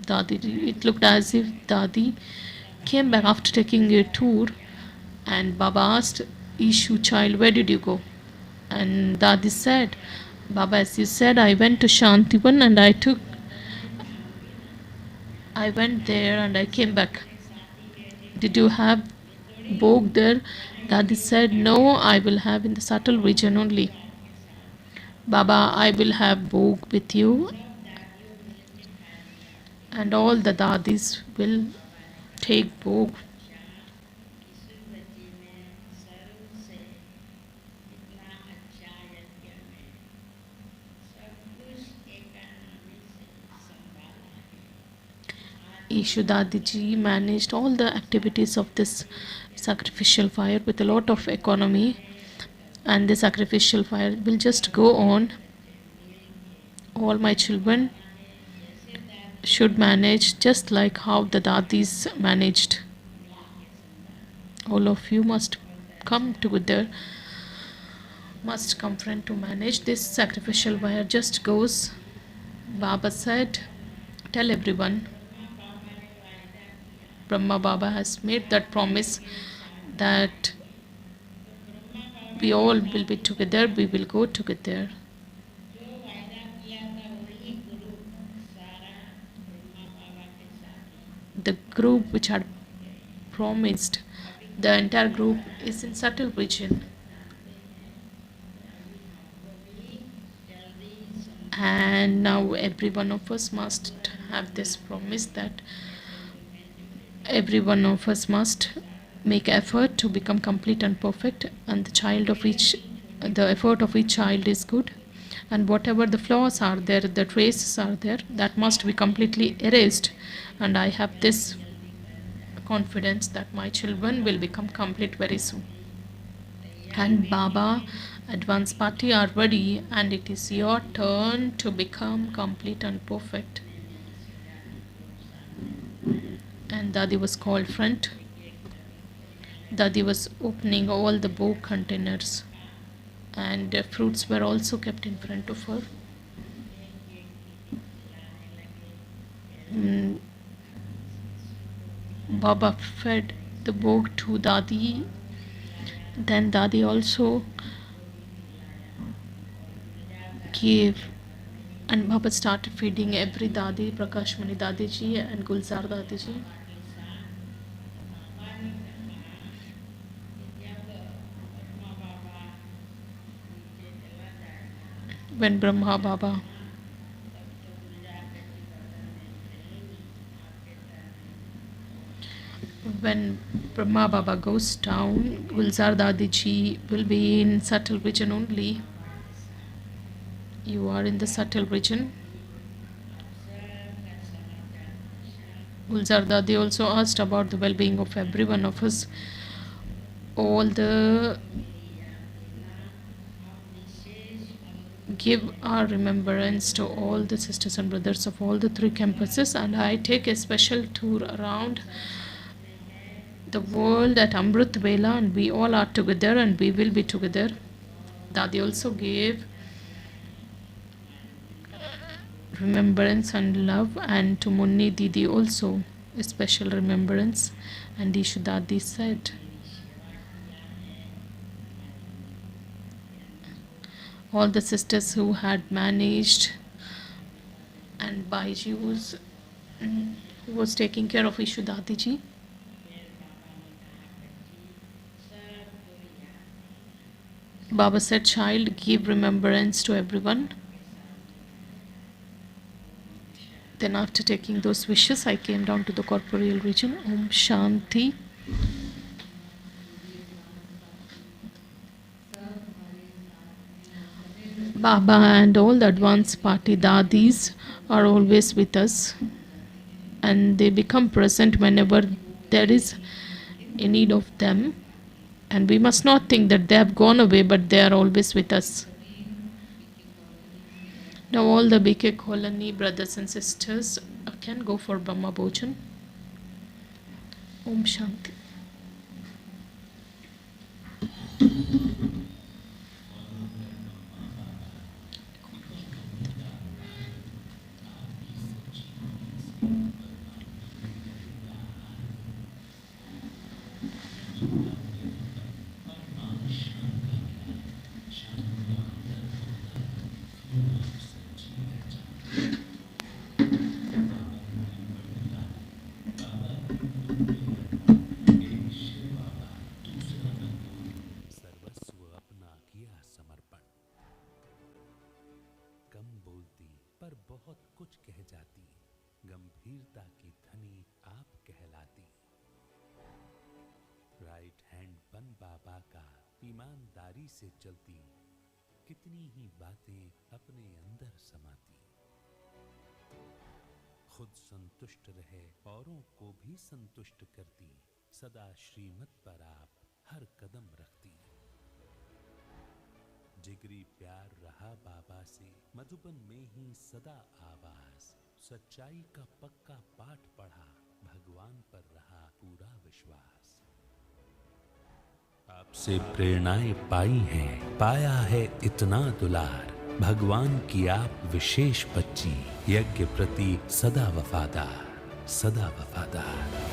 Speaker 2: Dadi, it looked as if Dadi came back after taking a tour and Baba asked, Ishu child, where did you go? And Dadi said, Baba, as you said, I went to Shantivan and I went there and I came back. Did you have bhog there? Dadi said, no, I will have in the subtle region only. Baba, I will have bhog with you and all the Dadis will take bhog. Ishu Dadiji managed all the activities of this sacrificial fire with a lot of economy, and the sacrificial fire will just go on. All my children should manage just like how the Dadis managed. All of you must come together, must come friend to manage this sacrificial fire. Just goes. Baba said, tell everyone. Brahma Baba has made that promise that we all will be together, we will go together. The group which had promised, the entire group is in subtle region. And now every one of us must have this promise that every one of us must make effort to become complete and perfect, and the effort of each child is good, and whatever the flaws are there, the traces are there, that must be completely erased. And I have this confidence that my children will become complete very soon. and Baba advanced party are ready, and it is your turn to become complete and perfect. And Dadi was called front. Dadi was opening all the bow containers, and fruits were also kept in front of her. Mm, Baba fed the bow to Dadi. Then Dadi also gave, and Baba started feeding every Dadi, Prakash Mani Dadi ji and Gulzar Dadi ji. When Brahma Baba when Brahma Baba goes down, Gulzar Dadi ji will be in subtle vision only. You are in the subtle region. Gulzar Dadi also asked about the well-being of every one of us. All the give our remembrance to all the sisters and brothers of all the 3 campuses, and I take a special tour around the world at Amrit Vela, and we all are together and we will be together. Dadi also gave remembrance and love, and to Munni Didi also a special remembrance. And Ishu Dadi said, all the sisters who had managed, and Baiji who was taking care of Ishu Dadi ji. Baba said, child, give remembrance to everyone. Then after taking those wishes, I came down to the corporeal region. Om Shanti. Baba and all the advanced party Dadis are always with us, and they become present whenever there is a need of them. And we must not think that they have gone away, but they are always with us. Now all the BK colony brothers and sisters can go for Brahma Bhojan. Om Shanti.
Speaker 7: पर बहुत कुछ कह जाती, गंभीरता की धनी आप कहलाती। राइट हैंड बन बाबा का ईमानदारी से चलती, कितनी ही बातें अपने अंदर समाती। खुद संतुष्ट रहे औरों को भी संतुष्ट करती, सदा श्रीमत पर आप हर कदम रखती। जिगरी प्यार रहा बाबा से, मधुबन में ही सदा आवाज। सच्चाई का पक्का पाठ पढ़ा, भगवान पर रहा पूरा विश्वास। आपसे प्रेरणाएं पाई हैं, पाया है इतना दुलार। भगवान की आप विशेष बच्ची, यज्ञ प्रति सदा वफादार, सदा वफादार।